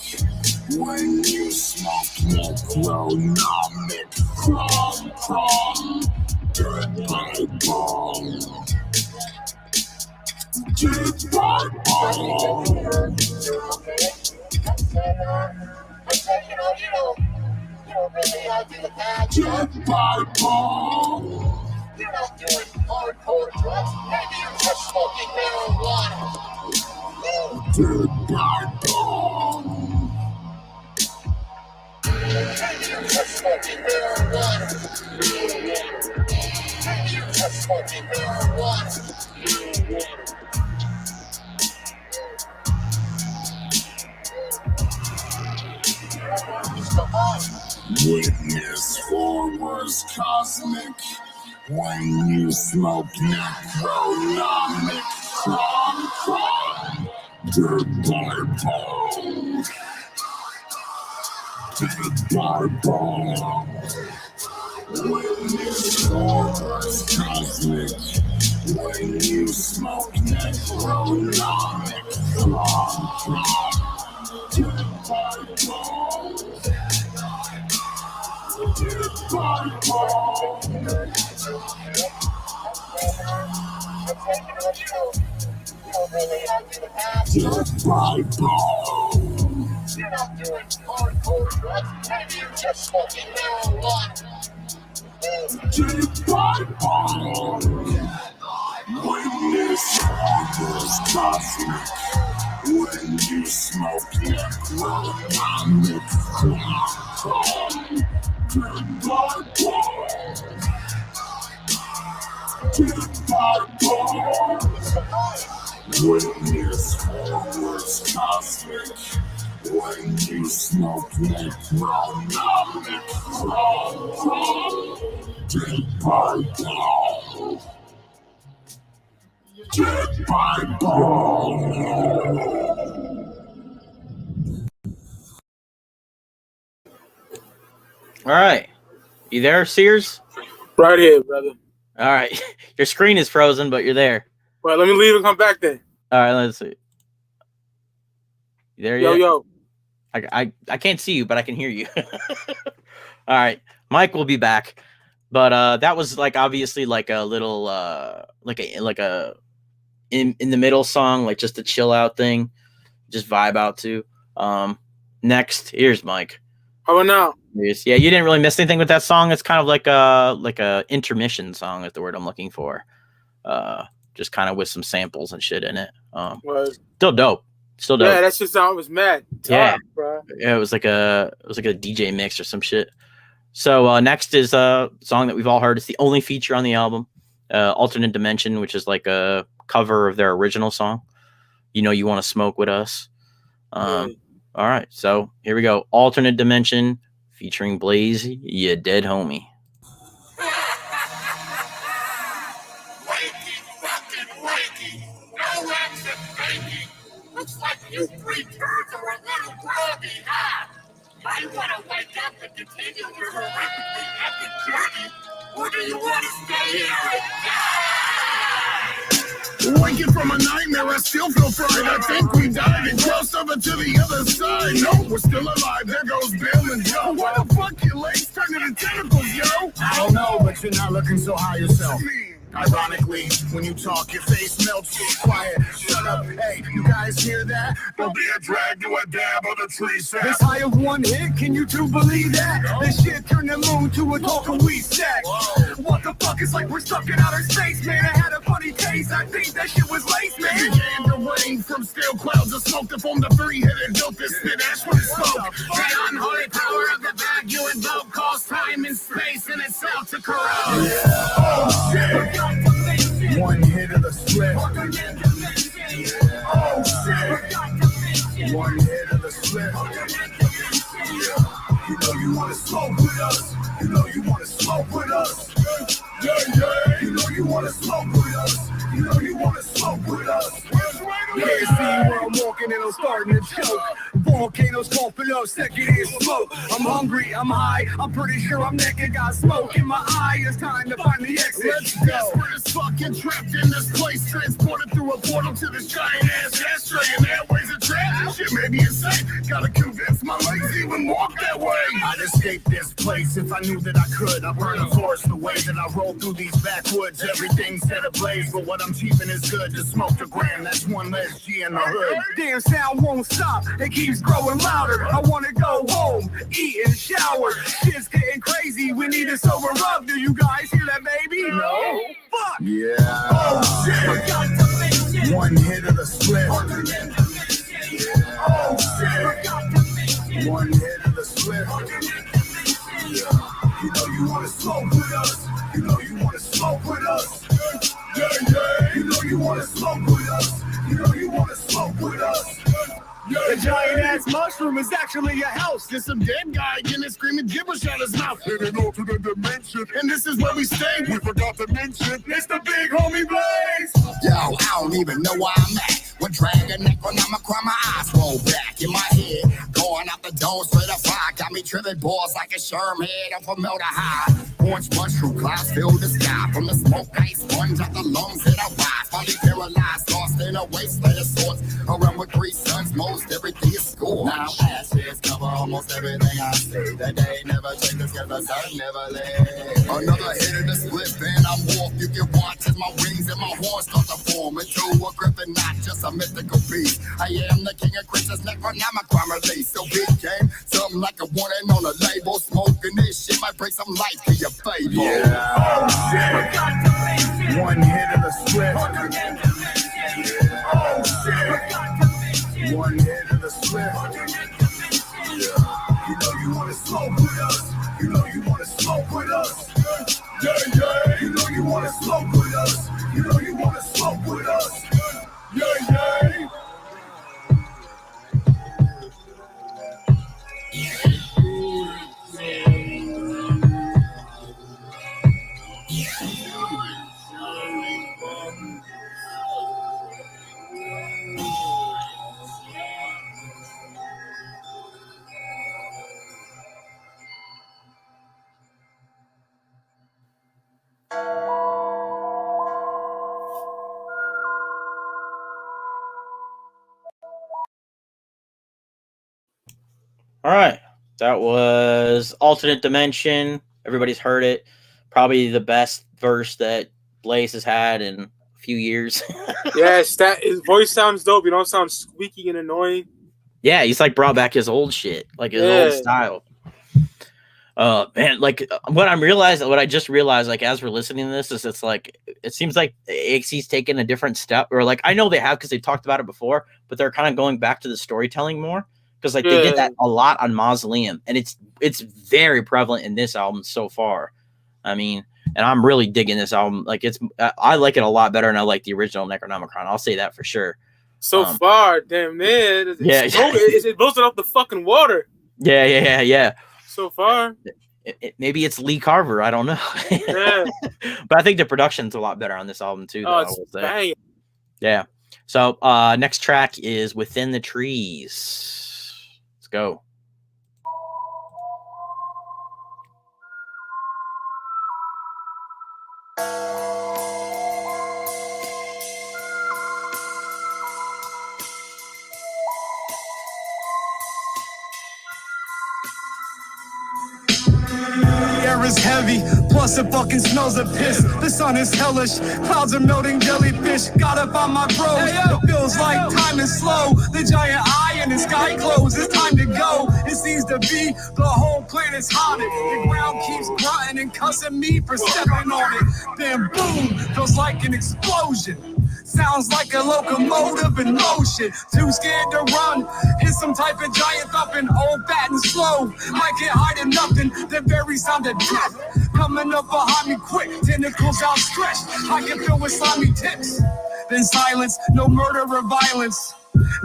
when you smoke Necronomic Cream. Dead by Bong. Dead by Bong. Dead by Bong. You're not doing hardcore drugs. Maybe you're just smoking marijuana. Dead by Bong. Maybe you're just smoking marijuana. Maybe you're just smoking marijuana. Witness horrors cosmic when you smoke Necronomic Cream. Dead by Bong. Dead by Bong. Witness horrors cosmic when you smoke Necronomic Cream. Dead by Bong. Dead by Bong. Dead by Bong. You're not doing hardcore drugs. Maybe you're just smoking marijuana. Dead by Bong. Witness horrors cosmic when you smoke Necronomic Cream. Dead by Bong. Dead by Bong. Witness horrors cosmic when you smoke Necronomic Cream. Dead by Bong. Dead by Bong. All right. You there, Sears? Right here, brother. All right. Your screen is frozen, but you're there. Well, let me leave and come back then. All right, let's see. You there Yo, yet? yo. I can't see you, but I can hear you. All right. Mike will be back. But that was like obviously like a little like a in the middle song, like just a chill out thing, just vibe out to. Next, here's Mike. How about now? Yeah, you didn't really miss anything with that song. It's kind of like a intermission song is the word I'm looking for. Just kind of with some samples and shit in it. Still dope. Still dope. Yeah, that shit sound was mad. Yeah, bro. Yeah, it was like a DJ mix or some shit. So next is a song that we've all heard. It's the only feature on the album, Alternate Dimension, which is like a cover of their original song. you know you want to smoke with us. All right, so here we go. Alternate Dimension featuring Blaze, you dead homie. Wakey, fucking wakey. No action faking. Looks like you three turds are a little groggy, huh? Might want to wake up and continue your horrifically epic journey. Or do you want to stay here and die? Waking from a nightmare, I still feel fried. I think we died and crossed over to the other side. No, we're still alive. There goes Bill and Joe. Why the fuck your legs turn into tentacles, yo? I don't know, but you're not looking so high yourself. Ironically, when you talk, your face melts. Quiet, shut up. Hey, you guys hear that? Don't be a drag to a dab of the tree sap. This high of one hit, can you two believe that? This shit turned the moon to a talking weed stack. What the fuck? It's like we're stuck in outer space, man. I had a funny taste. I think that shit was lace, man. It began to rain from stale clouds of smoke to form the three-headed dope that spit ash when it spoke. The unholy power of the bag you invoke caused time and space in itself to corrode. Oh shit! One hit of the slip. Oh shit! One hit of the slip. You know you wanna smoke with us. You know you wanna smoke with us. Yeah, yeah. You know you wanna smoke with us. You know you wanna smoke with us. Yeah, see where I'm walking and I'm starting to choke. Volcanoes coughing up, second-hand smoke. I'm hungry, I'm high, I'm pretty sure I'm naked. Got smoke in my eye, it's time to find the exit. Let's go. Desperate as fucking trapped in this place, transported through a portal to this giant ass ashtray. And airways a trap. Shit may be insane. Gotta convince my legs even walk that way. I'd escape this place if I knew that I could. I burn the forest the way that I roll through these backwoods. Everything's set ablaze, but what I'm keeping is good. To smoke the gram, that's one less G in the hood. Damn sound won't stop, it keeps growing louder. I wanna go home, eat and shower. Shit's getting crazy, we need a sober rub. Do you guys hear that, baby? No. Fuck. Yeah. Oh shit. One hit of the split. Oh shit. One hit of the split. You know you wanna smoke with us. You know you wanna smoke with us. Yeah, yeah. You know you wanna smoke with us. You know you wanna smoke with us. The giant ass mushroom is actually a house. There's some dead guy getting screaming gibberish out his mouth. In an alternate dimension, and this is where we stay. We forgot to mention it's the big homie Blaze. Yo, I don't even know where I'm at. When dragging Necronomichron, my eyes roll back in my head. Going out the door straight up fire. Got me tripping balls like a sherm head on formaldehyde. Orange mushroom clouds fill the sky. From the smoke, ice sponge out the lungs and I rise. Finally paralyzed, lost in a wasteland of sorts. Around with 3 sons, most everything is scored. Now ashes cover almost everything I see. The day never changes cause the sun never leaves. Another hit of the split, then I'm off. You can watch as my wings and my horns start to form into a griffin, not just a mythical beast. I am the king of creatures, Necronomichron release. So big game, something like a warning on a label. Smoking this shit might bring some life to your fable. Yeah. Oh shit. One hit of the split. Oh shit. One hit of the split. You know you wanna smoke with us. You know you wanna smoke with us. Yeah, yeah. You know you wanna smoke with us. You know you wanna smoke with us. Yeah, yeah. All right. That was Alternate Dimension. Everybody's heard it. Probably the best verse that Blaze has had in a few years. Yes, his voice sounds dope. You don't sound squeaky and annoying. Yeah, he's like brought back his old shit, like his old style. Man, like what I just realized, like as we're listening to this, is it's like it seems like AXC's taken a different step, or like I know they have because they talked about it before, but they're kind of going back to the storytelling more. Because like they did that a lot on Mausoleum, and it's very prevalent in this album so far. I mean, and I'm really digging this album. Like I like it a lot better than I like the original Necronomicron. I'll say that for sure. So far, damn man. It's boasting off the fucking water. Yeah. So far. Maybe it's Lee Carver. I don't know. Yeah. But I think the production's a lot better on this album too. Though, It's banging. Yeah. So next track is Within the Trees. Let's go. Is heavy, plus it fucking smells of piss. The sun is hellish, clouds are melting jellyfish. Got up on my bros, it feels like time is slow. The giant eye in the sky closed, it's time to go. It seems to be the whole planet's haunted. The ground keeps grunting and cussing me for stepping on it. Then boom, feels like an explosion. Sounds like a locomotive in motion. Too scared to run. Hit some type of giant thumping, old, fat, and slow. Might get hiding nothing. The very sound of death coming up behind me quick. Tentacles outstretched. I can feel with slimy tips. Then silence, no murder or violence.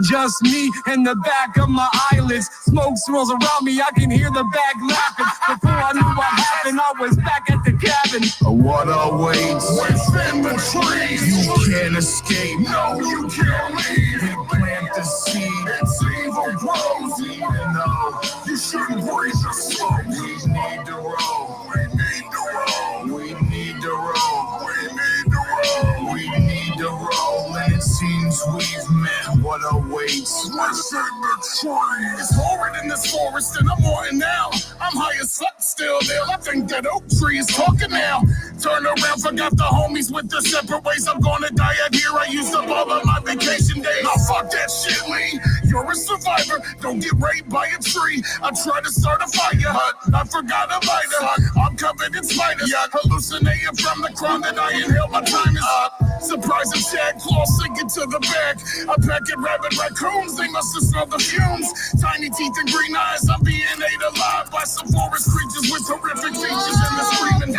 Just me in the back of my eyelids. Smoke swirls around me, I can hear the bag laughing. Before I knew what happened, I was back at the cabin. What awaits within the trees? You can't escape, no, you can't leave. We plant the seed, it's evil grows. Even though you shouldn't breathe the smoke. We need to roll, we need to roll, we need to roll, we need to roll, we need to roll. And it seems we've met what awaits within the trees. It's horrid in this forest and I'm wanting now. I'm high as fuck still there. I think that oak tree is talking now. Turn around, forgot the homies with the separate ways. I'm gonna die out here. I used up all of my vacation days. Now fuck that shit, Lee. You're a survivor. Don't get raped by a tree. I tried to start a fire, but I forgot a lighter. I'm covered in spiders. Hallucinating from the crime that I inhale. My time is up. Surprise and shag claws sinking to the back. A pack of rabid raccoons. They must have smelled the fumes. Tiny teeth and green eyes. I'm being ate alive by some forest creatures with horrific features and the screaming.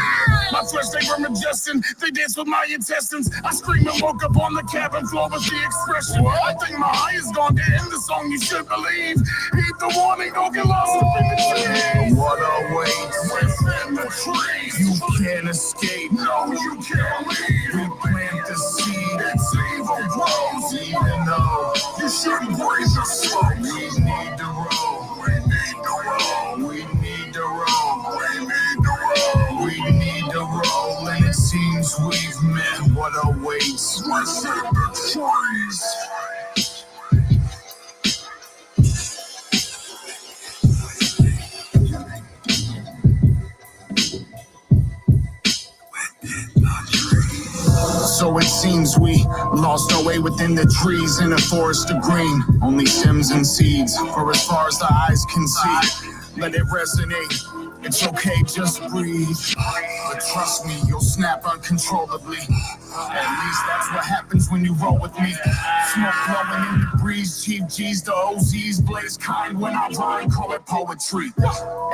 My flesh, they were majestic. They danced with my intestines. I screamed and woke up on the cabin floor with the expression. I think my eye is gone to end the song. You should believe. Heed the warning. Don't get lost up in the trees. What awaits within the trees? You can't escape. No, you can't leave. We plant the seed. It's evil grows. Even though you shouldn't breathe the smoke. We need to roll. We need to roll. We need to roll. We need to roll. We need to roll. And it seems we've met what awaits within the trees. So it seems we lost our way within the trees in a forest of green. Only stems and seeds for as far as the eyes can see. Let it resonate. It's okay, just breathe. But trust me, you'll snap uncontrollably. At least that's what happens when you roll with me. Smoke blowing in the breeze, Chief G's to OZ's blaze kind. When I rhyme, call it poetry.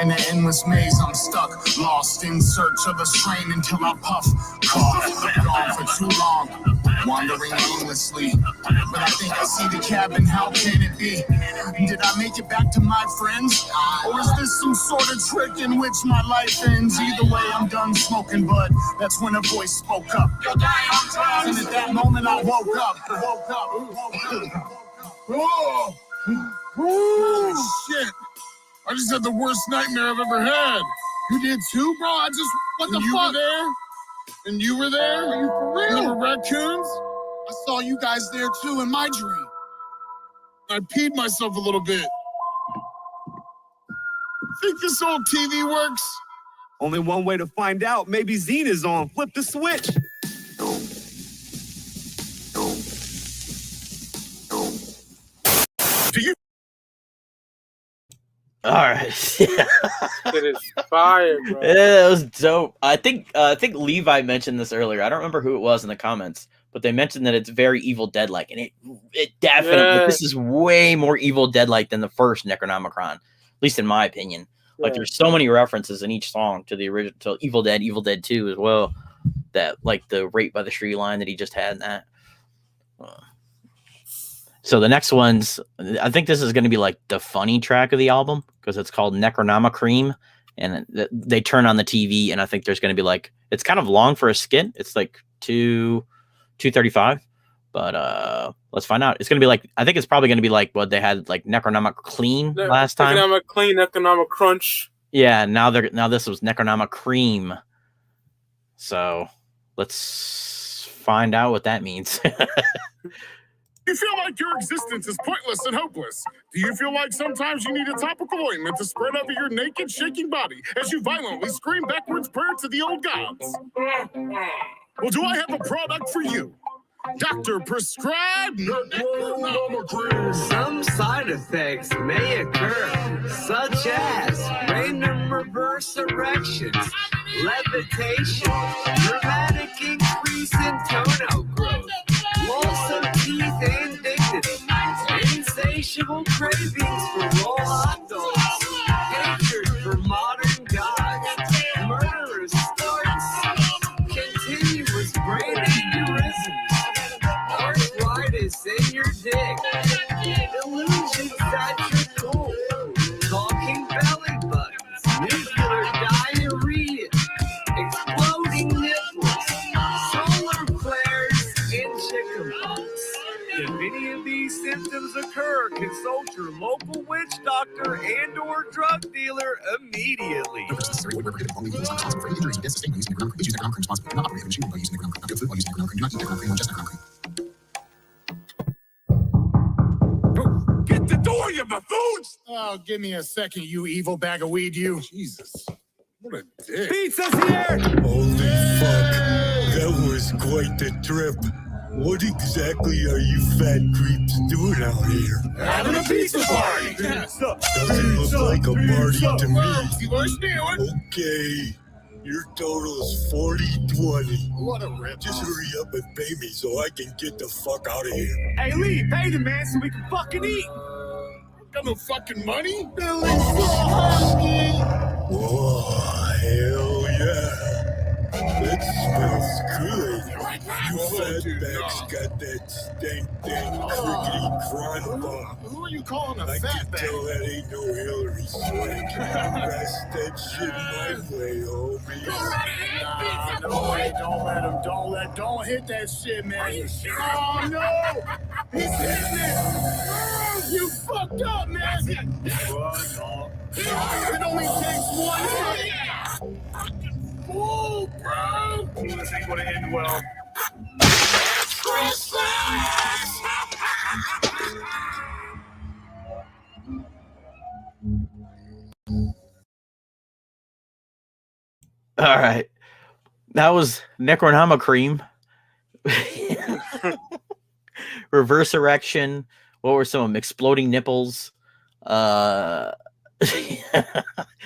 In an endless maze, I'm stuck, lost in search of a strain until I puff, cough, gone for too long, wandering aimlessly. But I think I see the cabin, how can it be? Did I make it back to my friends? Or is this some sort of trick in which my life ends? Either way, I'm done smoking bud. That's when a voice spoke up. And at that moment, I woke up. Oh, shit. I just had the worst nightmare I've ever had. You did too, bro? What the fuck? You were there? And you were there? Are you for real? There were raccoons? I saw you guys there too in my dream. I peed myself a little bit. Think this old TV works? Only one way to find out. Maybe Zine is on. Flip the switch. Do you? All right. It is fire, bro. Yeah, it was dope. I think Levi mentioned this earlier. I don't remember who it was in the comments, but they mentioned that it's very Evil Dead-like, and it definitely this is way more Evil Dead-like than the first Necronomicron, at least in my opinion. Like there's so many references in each song to the original, to Evil Dead 2 as well. That like the rape by the tree line that he just had in that. So the next one's, I think this is going to be like the funny track of the album because it's called Necronomic Cream, and they turn on the TV, and I think there's going to be like, it's kind of long for a skit. It's like 2:35, but let's find out. It's going to be like, I think it's probably going to be like what they had like Necronomic Clean last time. Necronomic Clean, Necronomic Crunch. Yeah, now this was Necronomic Cream. So let's find out what that means. You feel like your existence is pointless and hopeless? Do you feel like sometimes you need a topical ointment to spread over your naked, shaking body as you violently scream backwards prayers to the old gods? Well, do I have a product for you? Doctor prescribed Necronomic Cream. Some side effects may occur, such as random reverse erections, levitation, dramatic increase in toenail growth, loss of teeth and dignity, insatiable cravings for raw hot dogs, hatred for modern gods, murderous starts, continuous brain aneurysms, arthritis in your dick, illusions that you're cool, talking belly buttons, nuclear diarrhea, exploding nipples, solar flares, and chickenpox. If any of these symptoms occur, consult your local witch doctor and/or drug dealer immediately. Get the door, you buffoons! Oh, give me a second, you evil bag of weed, you. Jesus, what a dick. Pizza's here! Holy fuck, that was quite the trip. What exactly are you fat creeps doing out here? Having a pizza party! Doesn't look like a party to me. See what you're doing? Okay, your total is 40-20. What a rip. Just hurry up and pay me so I can get the fuck out of here. Hey, Lee, pay the man so we can fucking eat! Got no fucking money? Billy's so hungry. Whoa, hell yeah. That smells good. You fatbacks got that stank crickety crime bomb. Who are you calling a I can fatback? tell that ain't no Hillary Swank. Pass that shit my way, homie. Nah, no way, don't hit that shit, man. Are you sure? Oh no, he's hitting it. You fucked up, man. It only takes one hit. Fool, bro! This ain't gonna end well. All right. That was Necronomic Cream. Reverse erection. What were some of them? Exploding nipples. Can't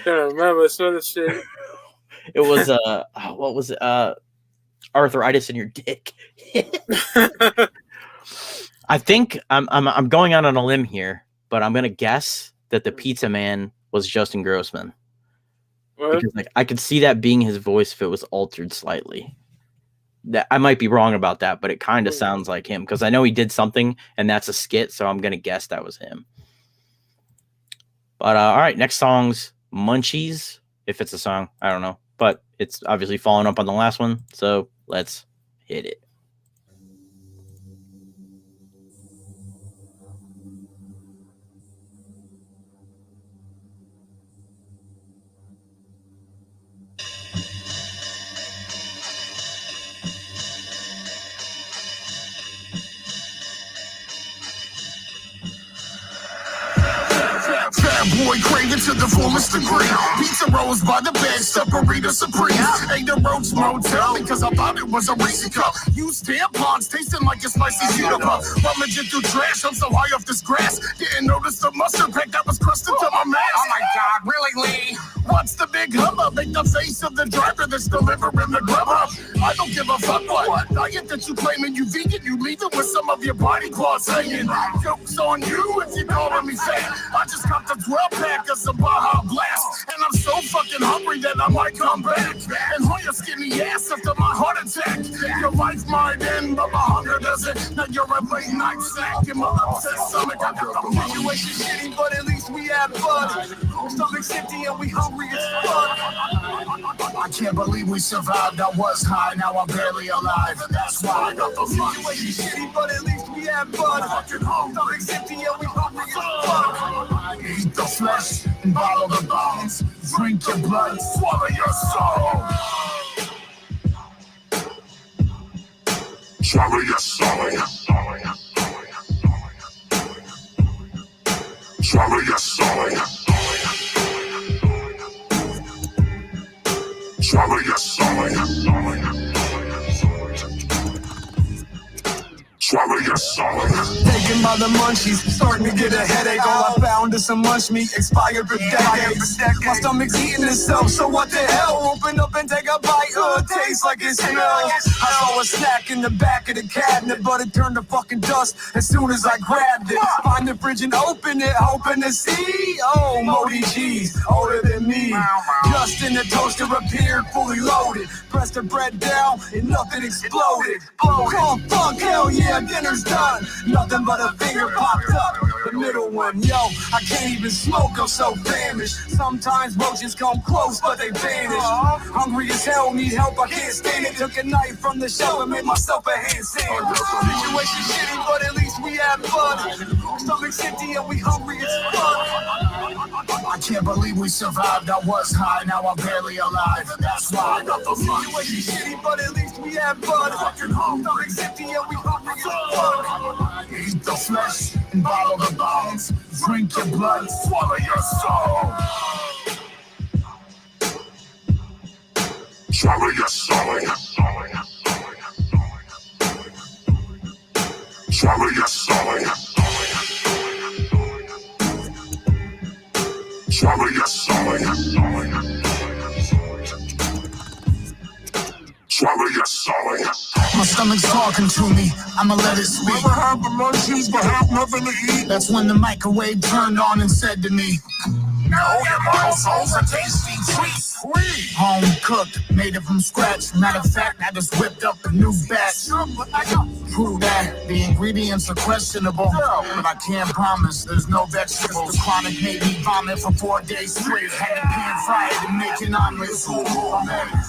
remember some of the shit. It was what was it? Arthritis in your dick. I think I'm going out on a limb here, but I'm gonna guess that the pizza man was Justin Grossman. What? Because like I could see that being his voice if it was altered slightly. That I might be wrong about that, but it kind of sounds like him because I know he did something and that's a skit, so I'm gonna guess that was him. But all right, next song's Munchies. If it's a song, I don't know, but it's obviously following up on the last one, so let's hit it. Fat boy craving to the fullest degree. Pizza rolls by the bed, Burrito Supreme. Ate the Roach Motel because I thought it was a Reese cup. Used tampons tasting like a spicy cucumber. Rummaging through trash, I'm so high off this grass. Didn't notice the mustard pack that was crusted to my mask. Oh my God, really, Lee? What's the big hubbub? Make the face of the driver that's delivering the grub up. I don't give a fuck what diet that you claiming you vegan. You leave it with some of your body parts hanging. Joke's on you if you calling me fat. I just got the 12-pack of some Baja Blast, and I'm so fucking hungry that I might come back and hold your skinny ass after my heart attack. Your life might end, but my hunger doesn't. Now you're a late night snack in my upset stomach. I got the situation shitty, but at least we have fun. Stomach's empty and we hungry as fuck. I can't believe we survived. I was high, now I'm barely alive. That's why I got the Situation shitty, but at least we have fun. Stomach's empty and we hungry as fuck. Eat the flesh and bottle the bones. Drink your blood, swallow your soul. Swallow your soul. Swallow your soul. Swallow your soul. Swallow your soul. Taken by the munchies, starting to get a headache. All I found is some munch meat, expired for decades. My stomach's eating itself, so what the hell? Open up and take a bite, tastes like it smells. I saw a snack in the back of the cabinet, but it turned to fucking dust as soon as I grabbed it. Find the fridge and open it, hoping to see, oh, moldy cheese, older than me. Just in the toaster appeared, fully loaded. Pressed the bread down and nothing exploded. Oh, fuck, hell yeah, dinner's done. Nothing but a finger popped up, the middle one. Yo, I can't even smoke, I'm so famished. Sometimes roaches come close, but they vanish. Hungry as hell, need help, I can't stand it. Took a knife from the shelf and made myself a hand sandwich. Situation shitty, but at least we have fun. Stomach's empty and we hungry as fuck. I can't believe we survived. I was high, now I'm barely alive. That's why I got the Situation shitty, but at least we have fun. Stomach's empty and we hungry as fuck. Eat the flesh and bottle the bones. Drink your blood, swallow your soul. Swallow your soul. Swallow your soul. Swallow your soul. Swallow your soul. My stomach's talking to me, I'ma let it speak. Never have the munchies, but have nothing to eat. That's when the microwave turned on and said to me, "No, your mortal soul's a tasty treat. Home cooked, made it from scratch. Matter of fact, I just whipped up a new batch. Prove that the ingredients are questionable, but I can't promise there's no vegetables. The chronic made me vomit for 4 days straight. Had to pan fry it and make an omelet.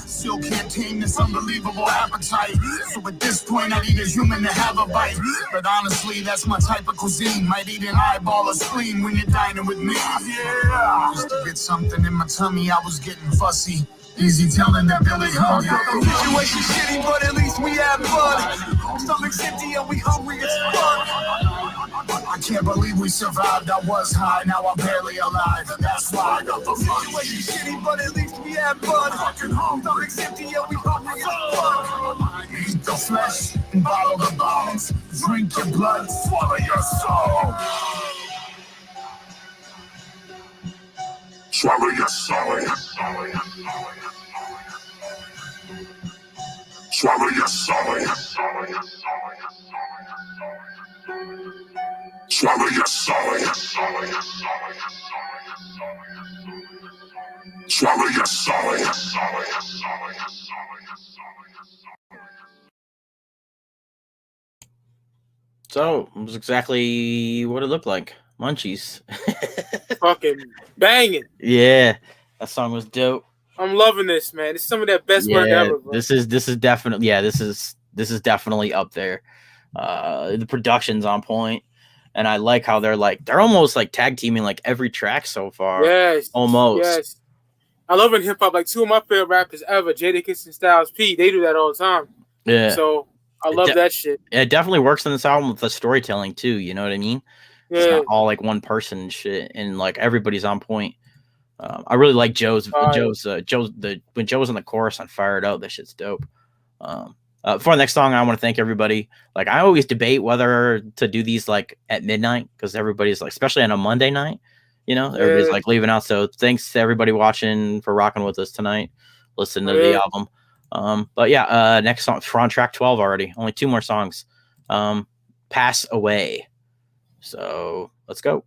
Still can't tame this unbelievable appetite. So at this point, I need a human to have a bite. But honestly, that's my type of cuisine. Might eat an eyeball or spleen when you're dining with me. Yeah. Just to get something in my tummy, I was getting fussy. Easy telling that Billy hungry. Situation shitty, but at least we have fun. Stomach's empty and we hungry as fuck. I can't believe we survived. I was high, now I'm barely alive. And that's why I got the Situation shitty, but at least we have fun. Stomach's empty and we hungry as fuck. Eat the flesh and bottle the bones. Drink your blood, swallow your soul. Swallow your soul. Swallow your soul. Swallow your soul. Swallow your soul. So it was exactly what it looked like. Munchies. Fucking banging. Yeah, that song was dope. I'm loving this, man. It's some of that best work ever, bro. This is definitely this is definitely up there. The production's on point, and I like how they're almost like tag teaming like every track so far. Yes, almost. Yes, I love in hip hop. Like two of my favorite rappers ever, Jadakiss and Styles P. They do that all the time. Yeah. So I love that shit. It definitely works on this album with the storytelling too. You know what I mean? Yeah. It's not all like one person and shit, and like everybody's on point. I really like Joe's when Joe was in the chorus on Fire It Out. That shit's dope. For the next song, I want to thank everybody. Like I always debate whether to do these like at midnight because everybody's like, especially on a Monday night, you know, everybody's like leaving out. So thanks to everybody watching for rocking with us tonight. Listen to the album. But yeah, next song, we're on track 12 already. Only 2 more songs. Pass Away. So let's go.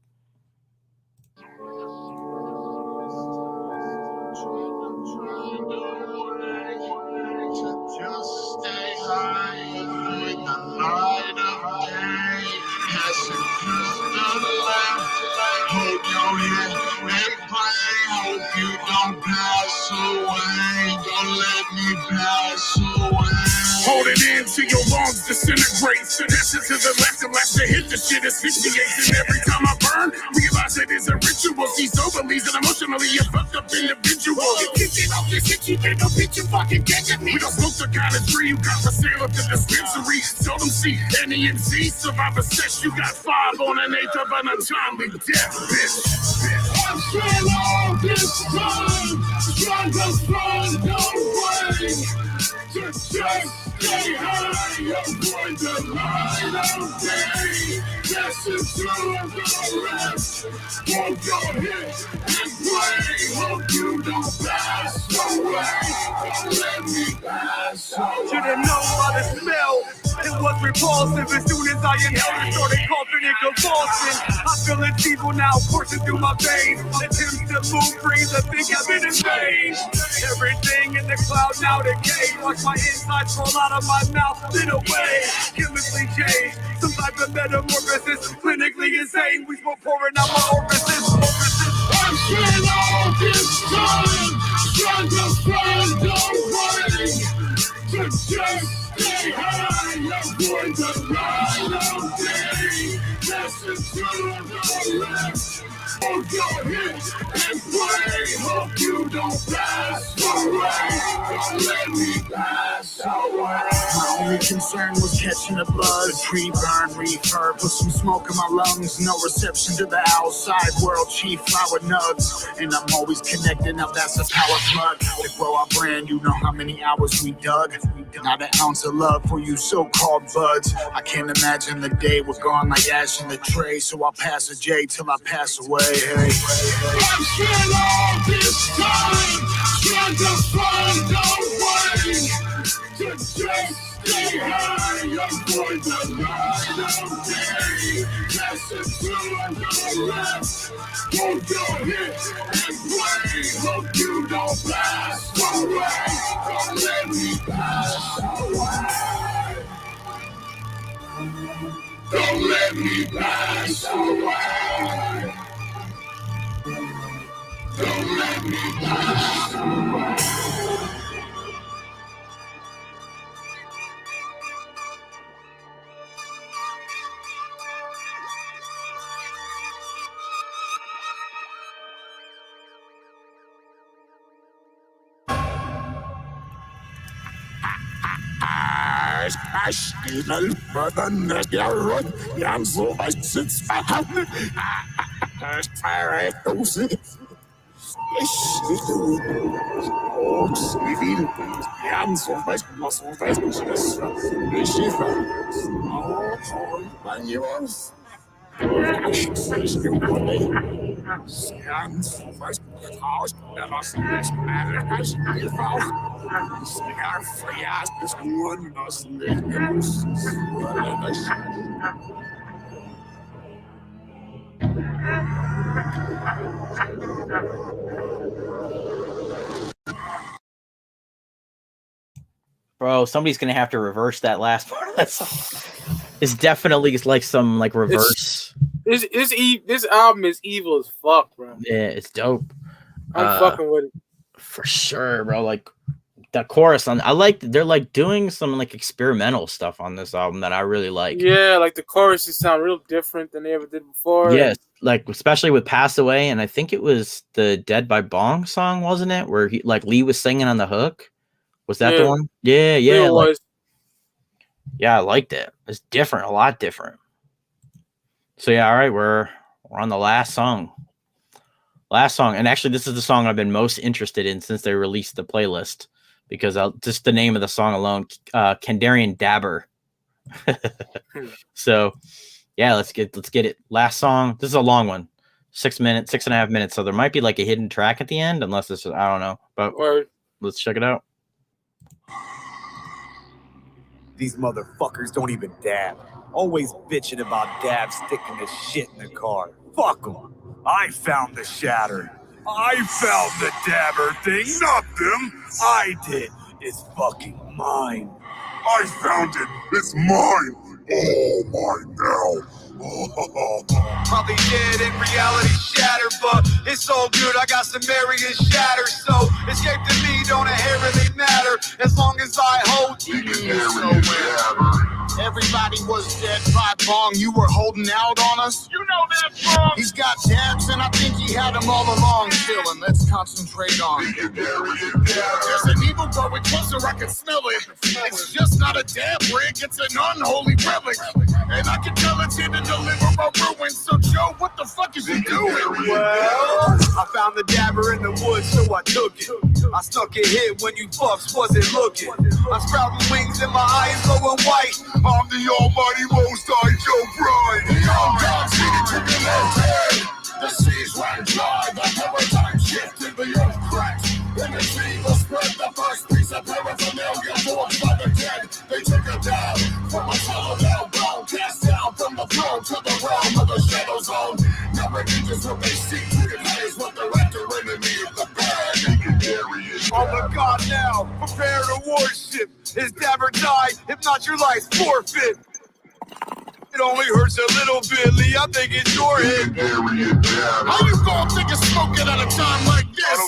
Hold it in till your lungs disintegrate. Suggestion to the left and left to hit the shit asphyxiates. And every time I burn, realize it is a ritual. See, so believes an emotionally a fucked up individual. You kick it off this shit, you think no bitch you fucking catching me. We don't smoke the kind of tree you got for sale at the dispensary. Seldom see any and Z survivor sex. You got 5 on an 8th of an untimely death, bitch. I'm saying all this time, trying to find no way to just stay high. Avoid the light of day. Listen to the rest. Hold your hit and play. Hope you don't pass away. Don't let me pass away. Should've known by the smell. It was repulsive. As soon as I inhaled it, started coughing and convulsing. I feel it's evil now coursing through my veins. Attempts to move, breathe, I think I've been in vain. Everything in the cloud now decay. Watch my insides roll out of my mouth, spit away. Chemically changed, some type of metamorphosis. Clinically insane, we smoke pouring out my orifices. I'm saying all this time, trying to find a way to just stay high, avoid the light of day. Listen to the rest. Hold your hit and pray. Hope you don't pass away. Don't let me pass away. My only concern was catching a buzz. Tree burn, refurb, put some smoke in my lungs. No reception to the outside world. Chief flower nugs, and I'm always connected. Now that's a power plug. To grow our brand, you know how many hours we dug. Not an ounce of love for you so-called buds. I can't imagine the day we're gone like ash in the tray. So I'll pass a J till I pass away. Hey. I'm saying all this time, trying to find a way to just stay high, avoid the light of day. Listen to the rest. Hold your hit and pray. Hope you don't pass away. Don't let me pass away. Don't let me pass away. Don't let me pass away. Stiel für den Necronomic Cream, so was sitzt verhauen. Bro, somebody's gonna have to reverse that last part of that song. It's definitely like some like reverse. This album is evil as fuck, bro. Yeah, it's dope. I'm fucking with it for sure, bro. Like the chorus on, I like they're like doing some like experimental stuff on this album that I really like. Yeah, like the choruses sound real different than they ever did before. Yes, like especially with "Pass Away," and I think it was the "Dead" by Bong song, wasn't it? Where he like Lee was singing on the hook. Was that the one? Yeah. Like, yeah, I liked it. It's different, a lot different. So yeah, all right, we're on the last song. And actually, this is the song I've been most interested in since they released the playlist because just the name of the song alone, Kandarian Dabber. So yeah, let's get it. Last song. This is a long one, 6 minutes, 6.5 minutes. So there might be like a hidden track at the end, unless it's I don't know, but let's check it out. These motherfuckers don't even dab. Always bitching about dabs sticking the shit in the car. Fuck them. I found the shatter. I found the dabber thing, not them. I did. It's fucking mine. I found it. It's mine. All mine now. Probably did in reality shatter, but It's all good, I got some Mary and shatter, so escape to me don't inherently matter as long as I hold you. Everybody was dead by Bong. You were holding out on us? You know that, Bong. He's got dabs, and I think he had them all along. Chillin', let's concentrate on. There's an evil growing closer, I can smell it. It's just not a dab rig, it's an unholy relic. And I can tell it's here to deliver a ruin. So Joe, what the fuck is you doing? Well, I found the dabber in the woods, so I took it. I stuck a hit when you fucks wasn't looking. I'm sprouting wings and my eyes glowing white. I'm the almighty most high Joe Bride. The young gods needed to be lifted. The seas ran dry, the paradigm shifted, the earth cracked. And the evil spread the first piece of paraphernalia forged by the dead. They took it down from a solid elbow, cast down from the throne to the realm of the shadow zone. Now revenge is what they seek, treated high is what they're after, enemy of the bad. They can carry it. Oh my God, now prepare to worship. His dabber died, if not your life's forfeit. It only hurts a little bit, Lee. I think it's your head. How you gonna think of smoking at a time like this?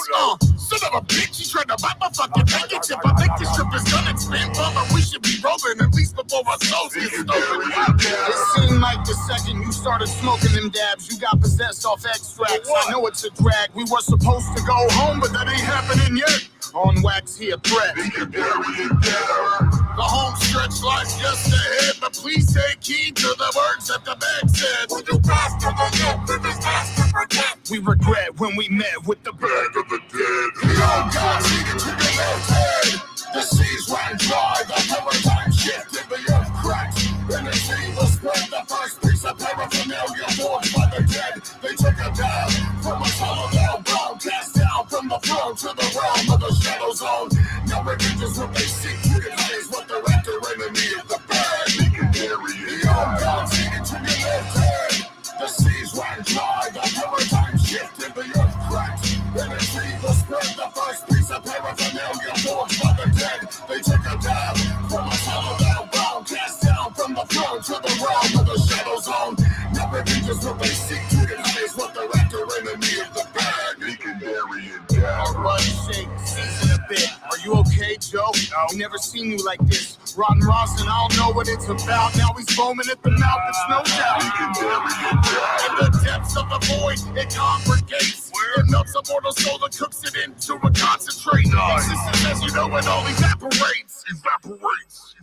Son of a bitch, you trying to buy my fucking handkerchief. I think this trip is gonna expand, but we should be rolling at least before our souls get stolen. It seemed like the second you started smoking them dabs, you got possessed off extracts. I know it's a drag. We were supposed to go home, but that ain't happening yet. On wax, he a threat. The home stretch lies just ahead, but please take heed to the words that the man said. When you pass to the net, then it's fast to forget. We regret when we met with the Bag of the dead. The old gods needed to be lifted. The seas ran dry, the paradigm shifted, the earth cracked. And the evil spread the first piece of paraphernalia forged by the dead. They took it down from a solid elbow, cast down from the throne to the realm of the shadow zone. Now revenge is what they seek, treated high is what they're after, enemy of the bad. They can carry it. The old gods needed to be lifted. The seas ran dry, the paradigm shifted, the earth cracked. And the evil spread the first piece of paraphernalia forged by the dead. They took it down from a solid elbow, cast down from the throne to the realm of the shadow zone. Now revenge is what they seek, treated high is what they're after, enemy of the bad. They can bury it down. Everybody shake, season a bit. Are you okay, Joe? We never seen you like this. Rotten Rosin, I don't know what it's about. Now he's foaming at the mouth, it's no doubt. They can bury it down. In the depths of the void, it congregates. It melts a mortal soul and cooks it into a concentrate. Existence, as you know, it all evaporates. Evaporates.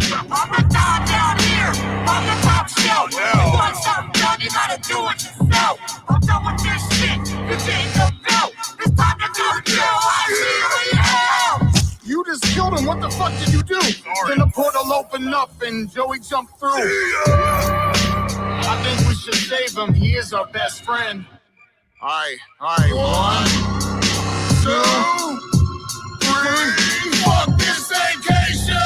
I'm the dog down here on the top shelf. You want something done, you gotta do it yourself. I'm done with this shit. This ain't the belt. It's time to go kill. I see you in hell. You just killed him. What the fuck did you do? Then the portal opened up and Joey jumped through. I think we should save him. He is our best friend. All right. 1, 2, 3. Fuck this vacation!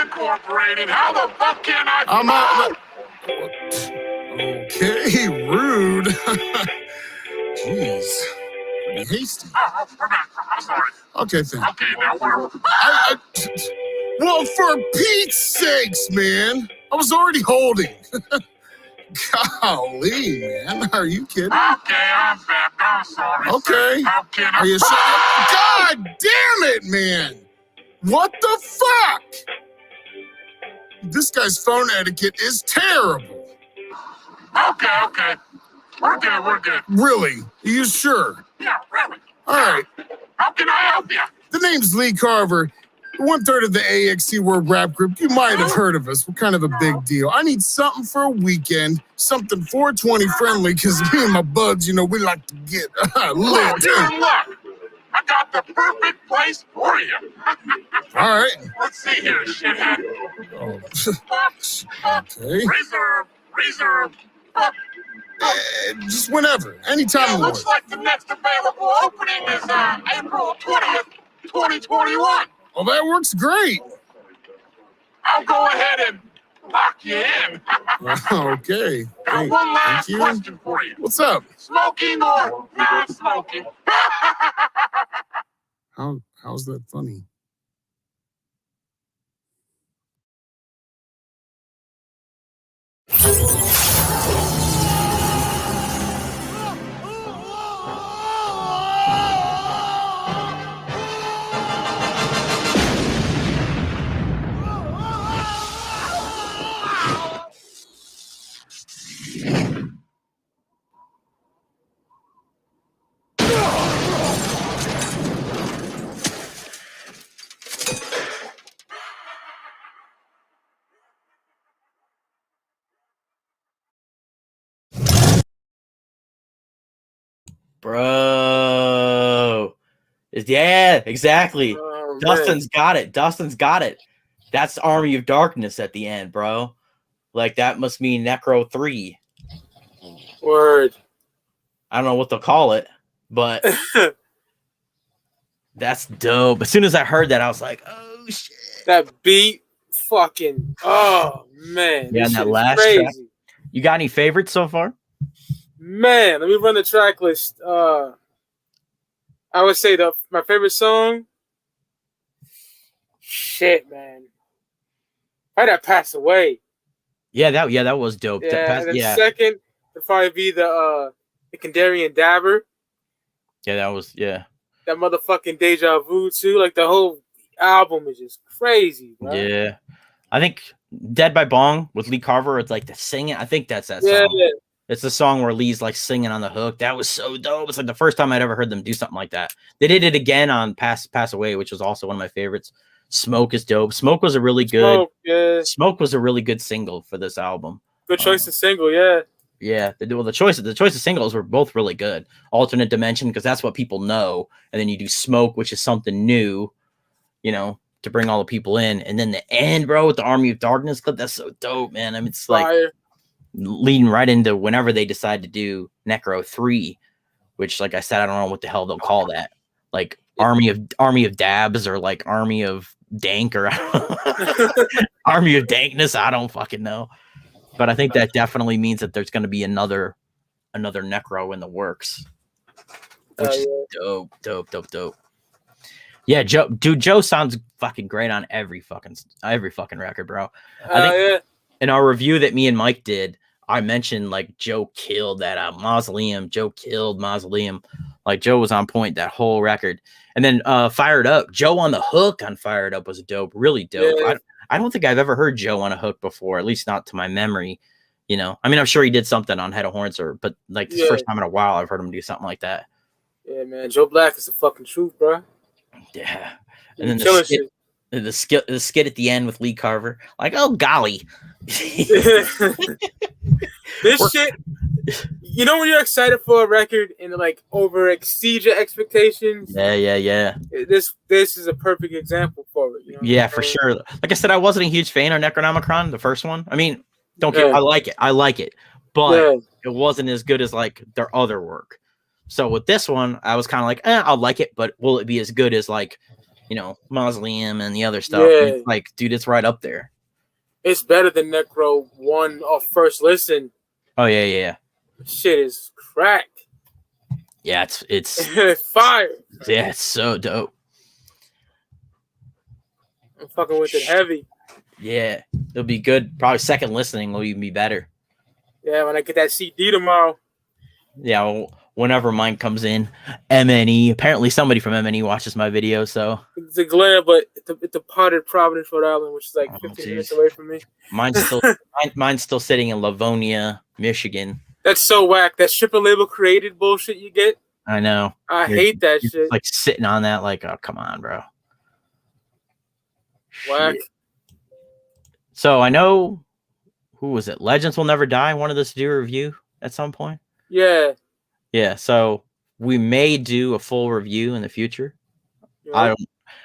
Incorporated. How the fuck can I? I'm out. Okay, rude. Jeez, pretty hasty. Oh, I'm sorry. Okay, thank Okay, now we're... Well, for Pete's sakes, man, I was already holding. Golly, man, are you kidding? Okay, I'm back. I'm sorry. Okay. How can I... Are you sorry? God damn it, man! What the fuck? This guy's phone etiquette is terrible. Okay. We're good. Really? Are you sure? Yeah, really. All right. How can I help you? The name's Lee Carver. 1/3 of the AXC World Rap Group. You might have heard of us. We're kind of a big deal. I need something for a weekend, something 420 friendly, because me and my buds, we like to get lit. You're in luck. I got the perfect place for you. All right. Let's see here, shithead. Oh. Okay. Reserve. Just whenever. Anytime Yeah, you looks want. like the next available opening is April 20th, 2021. Well, that works great. I'll go ahead and lock you in. Okay. Got Hey, one last thank you. question for you. What's up? Smoking or non-smoking? How's that funny? Bro. Yeah, exactly. Oh, Dustin's got it. Dustin's got it. That's Army of Darkness at the end, bro. Like, that must mean Necro 3. Word. I don't know what they'll call it, but that's dope. As soon as I heard that, I was like, oh, shit. That beat, fucking, oh, man. Yeah, this and that shit is last crazy. track. You got any favorites so far? Man, let me run the track list. I would say my favorite song. Shit, man. Why that Pass Away? Yeah, that was dope. Yeah, and then second would probably be the Kandarian Dabber. Yeah, that was That motherfucking Deja Vu too. Like the whole album is just crazy, bro. Yeah. I think Dead by Bong with Lee Carver, it's like the singing. I think that's that song. Yeah. It's the song where Lee's like singing on the hook. That was so dope. It's like the first time I'd ever heard them do something like that. They did it again on Pass Away, which was also one of my favorites. Smoke is dope. Smoke was a really good Smoke was a really good single for this album. Good choice of single, yeah. Yeah, the choice of singles were both really good. Alternate Dimension, because that's what people know, and then you do Smoke, which is something new, to bring all the people in, and then the end, bro, with the Army of Darkness clip. That's so dope, man. I mean, it's like leading right into whenever they decide to do Necro 3, which, like I said, I don't know what the hell they'll call that. Like Army of Dabs or like Army of Dank or Army of Dankness. I don't fucking know. But I think that definitely means that there's going to be another Necro in the works, which is dope. Yeah, Joe sounds fucking great on every fucking record, bro. I think in our review that me and Mike did, I mentioned like Joe killed that Mausoleum. Joe killed Mausoleum. Like Joe was on point that whole record. And then Fired Up, Joe on the hook on Fired Up was dope, really dope. Yeah. I don't think I've ever heard Joe on a hook before, at least not to my memory. I mean, I'm sure he did something on Head of Horns, but like the first time in a while I've heard him do something like that. Yeah, man, Joe Black is the fucking truth, bro. Yeah, and then the skit at the end with Lee Carver, like, oh golly, this shit. You know when you're excited for a record and like over exceed your expectations? Yeah. This is a perfect example for it. Yeah, for sure. Like I said, I wasn't a huge fan of Necronomicron, the first one. I mean, don't get I like it, but it wasn't as good as like their other work. So with this one, I was kind of like, I'll like it, but will it be as good as like, Mausoleum and the other stuff? Yeah. Like, dude, it's right up there. It's better than Necro 1 off first listen. Oh yeah. Shit is crack. Yeah, it's fire. Yeah, it's so dope. I'm fucking with it heavy. Yeah, it'll be good. Probably second listening will even be better. Yeah, when I get that CD tomorrow. Yeah, well, whenever mine comes in, MNE. Apparently, somebody from MNE watches my video, so it's a glare, but it's a potted Providence, Rhode Island, which is like 15 minutes away from me. Mine's still sitting in Livonia, Michigan. That's so whack. That shipper label created bullshit you get. I know. I hate that shit. Like sitting on that, like, oh, come on, bro. Whack. Shit. So I know, who was it? Legends Will Never Die wanted us to do a review at some point. Yeah. Yeah, so we may do a full review in the future Yeah.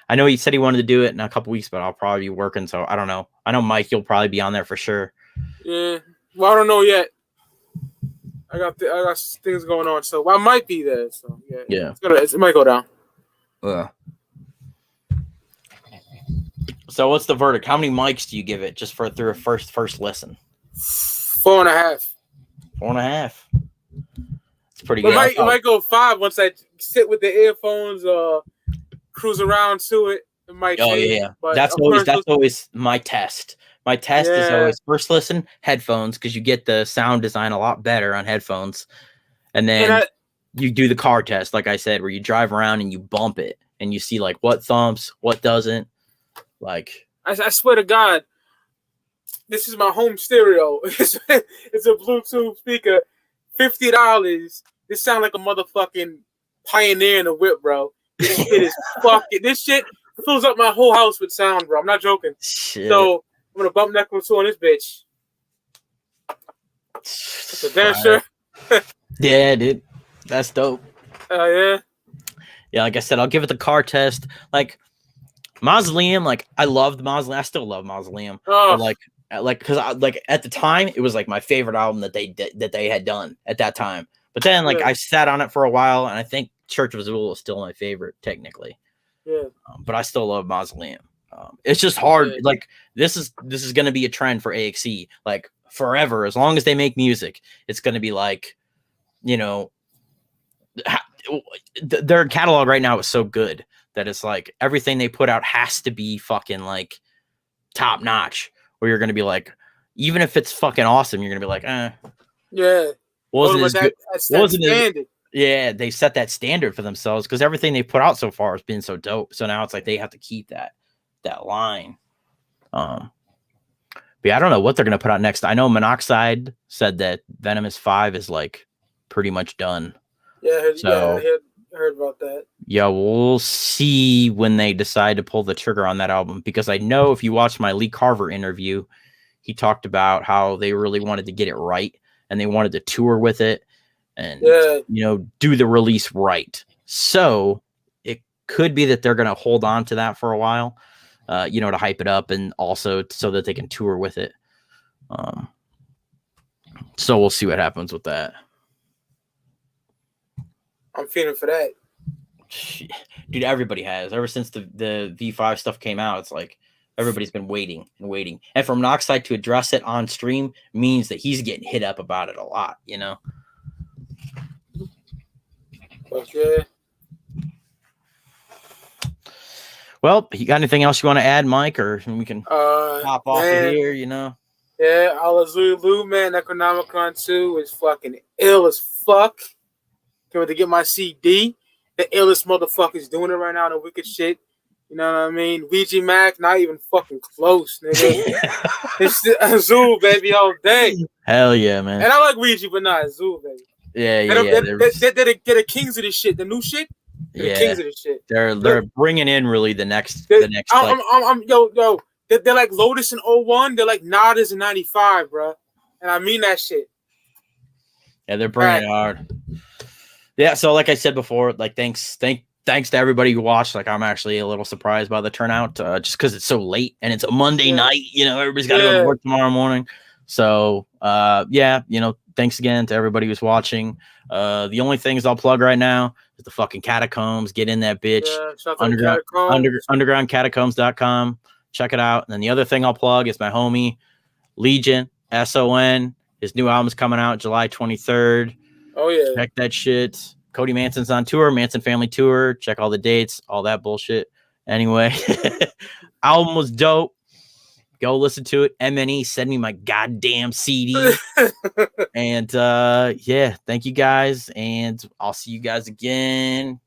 I know he said he wanted to do it in a couple weeks, but I'll probably be working, so I don't know. I know Mike, you'll probably be on there for sure. Yeah. Well, I don't know yet. I got things going on, so I might be there. So yeah. It might go down. So what's the verdict? How many mics do you give it just through a first listen? 4.5. 4.5. It's pretty good. It might go 5 once I sit with the earphones, cruise around to it. It might change. Yeah. But That's always my test. My test is always first listen, headphones, because you get the sound design a lot better on headphones. And then you do the car test, like I said, where you drive around and you bump it and you see like what thumps, what doesn't. Like I swear to God, this is my home stereo. It's a Bluetooth speaker, $50. This sound like a motherfucking Pioneer in a whip, bro. This shit is fucking. This shit fills up my whole house with sound, bro. I'm not joking. Shit. So I'm gonna bump Necro 2 on this bitch. That's a damn sure. Yeah, dude. That's dope. Yeah. Yeah, like I said, I'll give it the car test. Like Mausoleum, like I loved Mausoleum. I still love Mausoleum. Oh. But because at the time it was like my favorite album that they had done at that time. But then like I sat on it for a while, and I think Church of Azul is still my favorite technically. Yeah. But I still love Mausoleum. It's just hard. Yeah. Like this is going to be a trend for AXE. Like forever, as long as they make music, it's going to be like, you know, their catalog right now is so good that it's like everything they put out has to be fucking like top notch. Where you're going to be like, even if it's fucking awesome, you're going to be like, yeah, wasn't as good. Wasn't standard. Yeah, they set that standard for themselves because everything they put out so far has been so dope. So now it's like they have to keep that line. But yeah, I don't know what they're gonna put out next. I know Monoxide said that Venomous 5 is like pretty much done. Yeah, I heard about that. Yeah, we'll see when they decide to pull the trigger on that album, because I know if you watch my Lee Carver interview, he talked about how they really wanted to get it right and they wanted to tour with it and you know, do the release right. So it could be that they're going to hold on to that for a while, you know, to hype it up and also so that they can tour with it. So we'll see what happens with that. I'm feeling for that. Dude, everybody has. Ever since the V5 stuff came out, it's like everybody's been waiting and waiting. And for Monoxide to address it on stream means that he's getting hit up about it a lot, you know? Okay. Well, you got anything else you want to add, Mike, or we can hop off of here, you know? Yeah, Alla Zulu, man. Necronomichron 2 is fucking ill as fuck. Can't wait to get my CD. The illest motherfuckers doing it right now, the wicked shit. You know what I mean? Ouija Mac, not even fucking close, nigga. It's Azul, baby, all day. Hell yeah, man. And I like Ouija, but not Azul, baby. Yeah. They're the kings of this shit. The new shit. They're the kings of this shit. They're bringing in really the next. They're like Lotus in 01. They're like Nadas in 95, bro. And I mean that shit. Yeah, they're bringing it hard. Yeah, so like I said before, like thanks to everybody who watched. Like I'm actually a little surprised by the turnout, just because it's so late and it's a Monday night. You know, everybody's got to go to work tomorrow morning. So you know, thanks again to everybody who's watching. The only things I'll plug right now is the fucking Catacombs. Get in that bitch. Undergroundcatacombs.com. Check it out. And then the other thing I'll plug is my homie Legion SON. His new album's coming out July 23rd. Oh yeah. Check that shit. Cody Manson's on tour, Manson Family Tour. Check all the dates, all that bullshit. Anyway, album was dope. Go listen to it. MNE, send me my goddamn CD. And yeah, thank you guys. And I'll see you guys again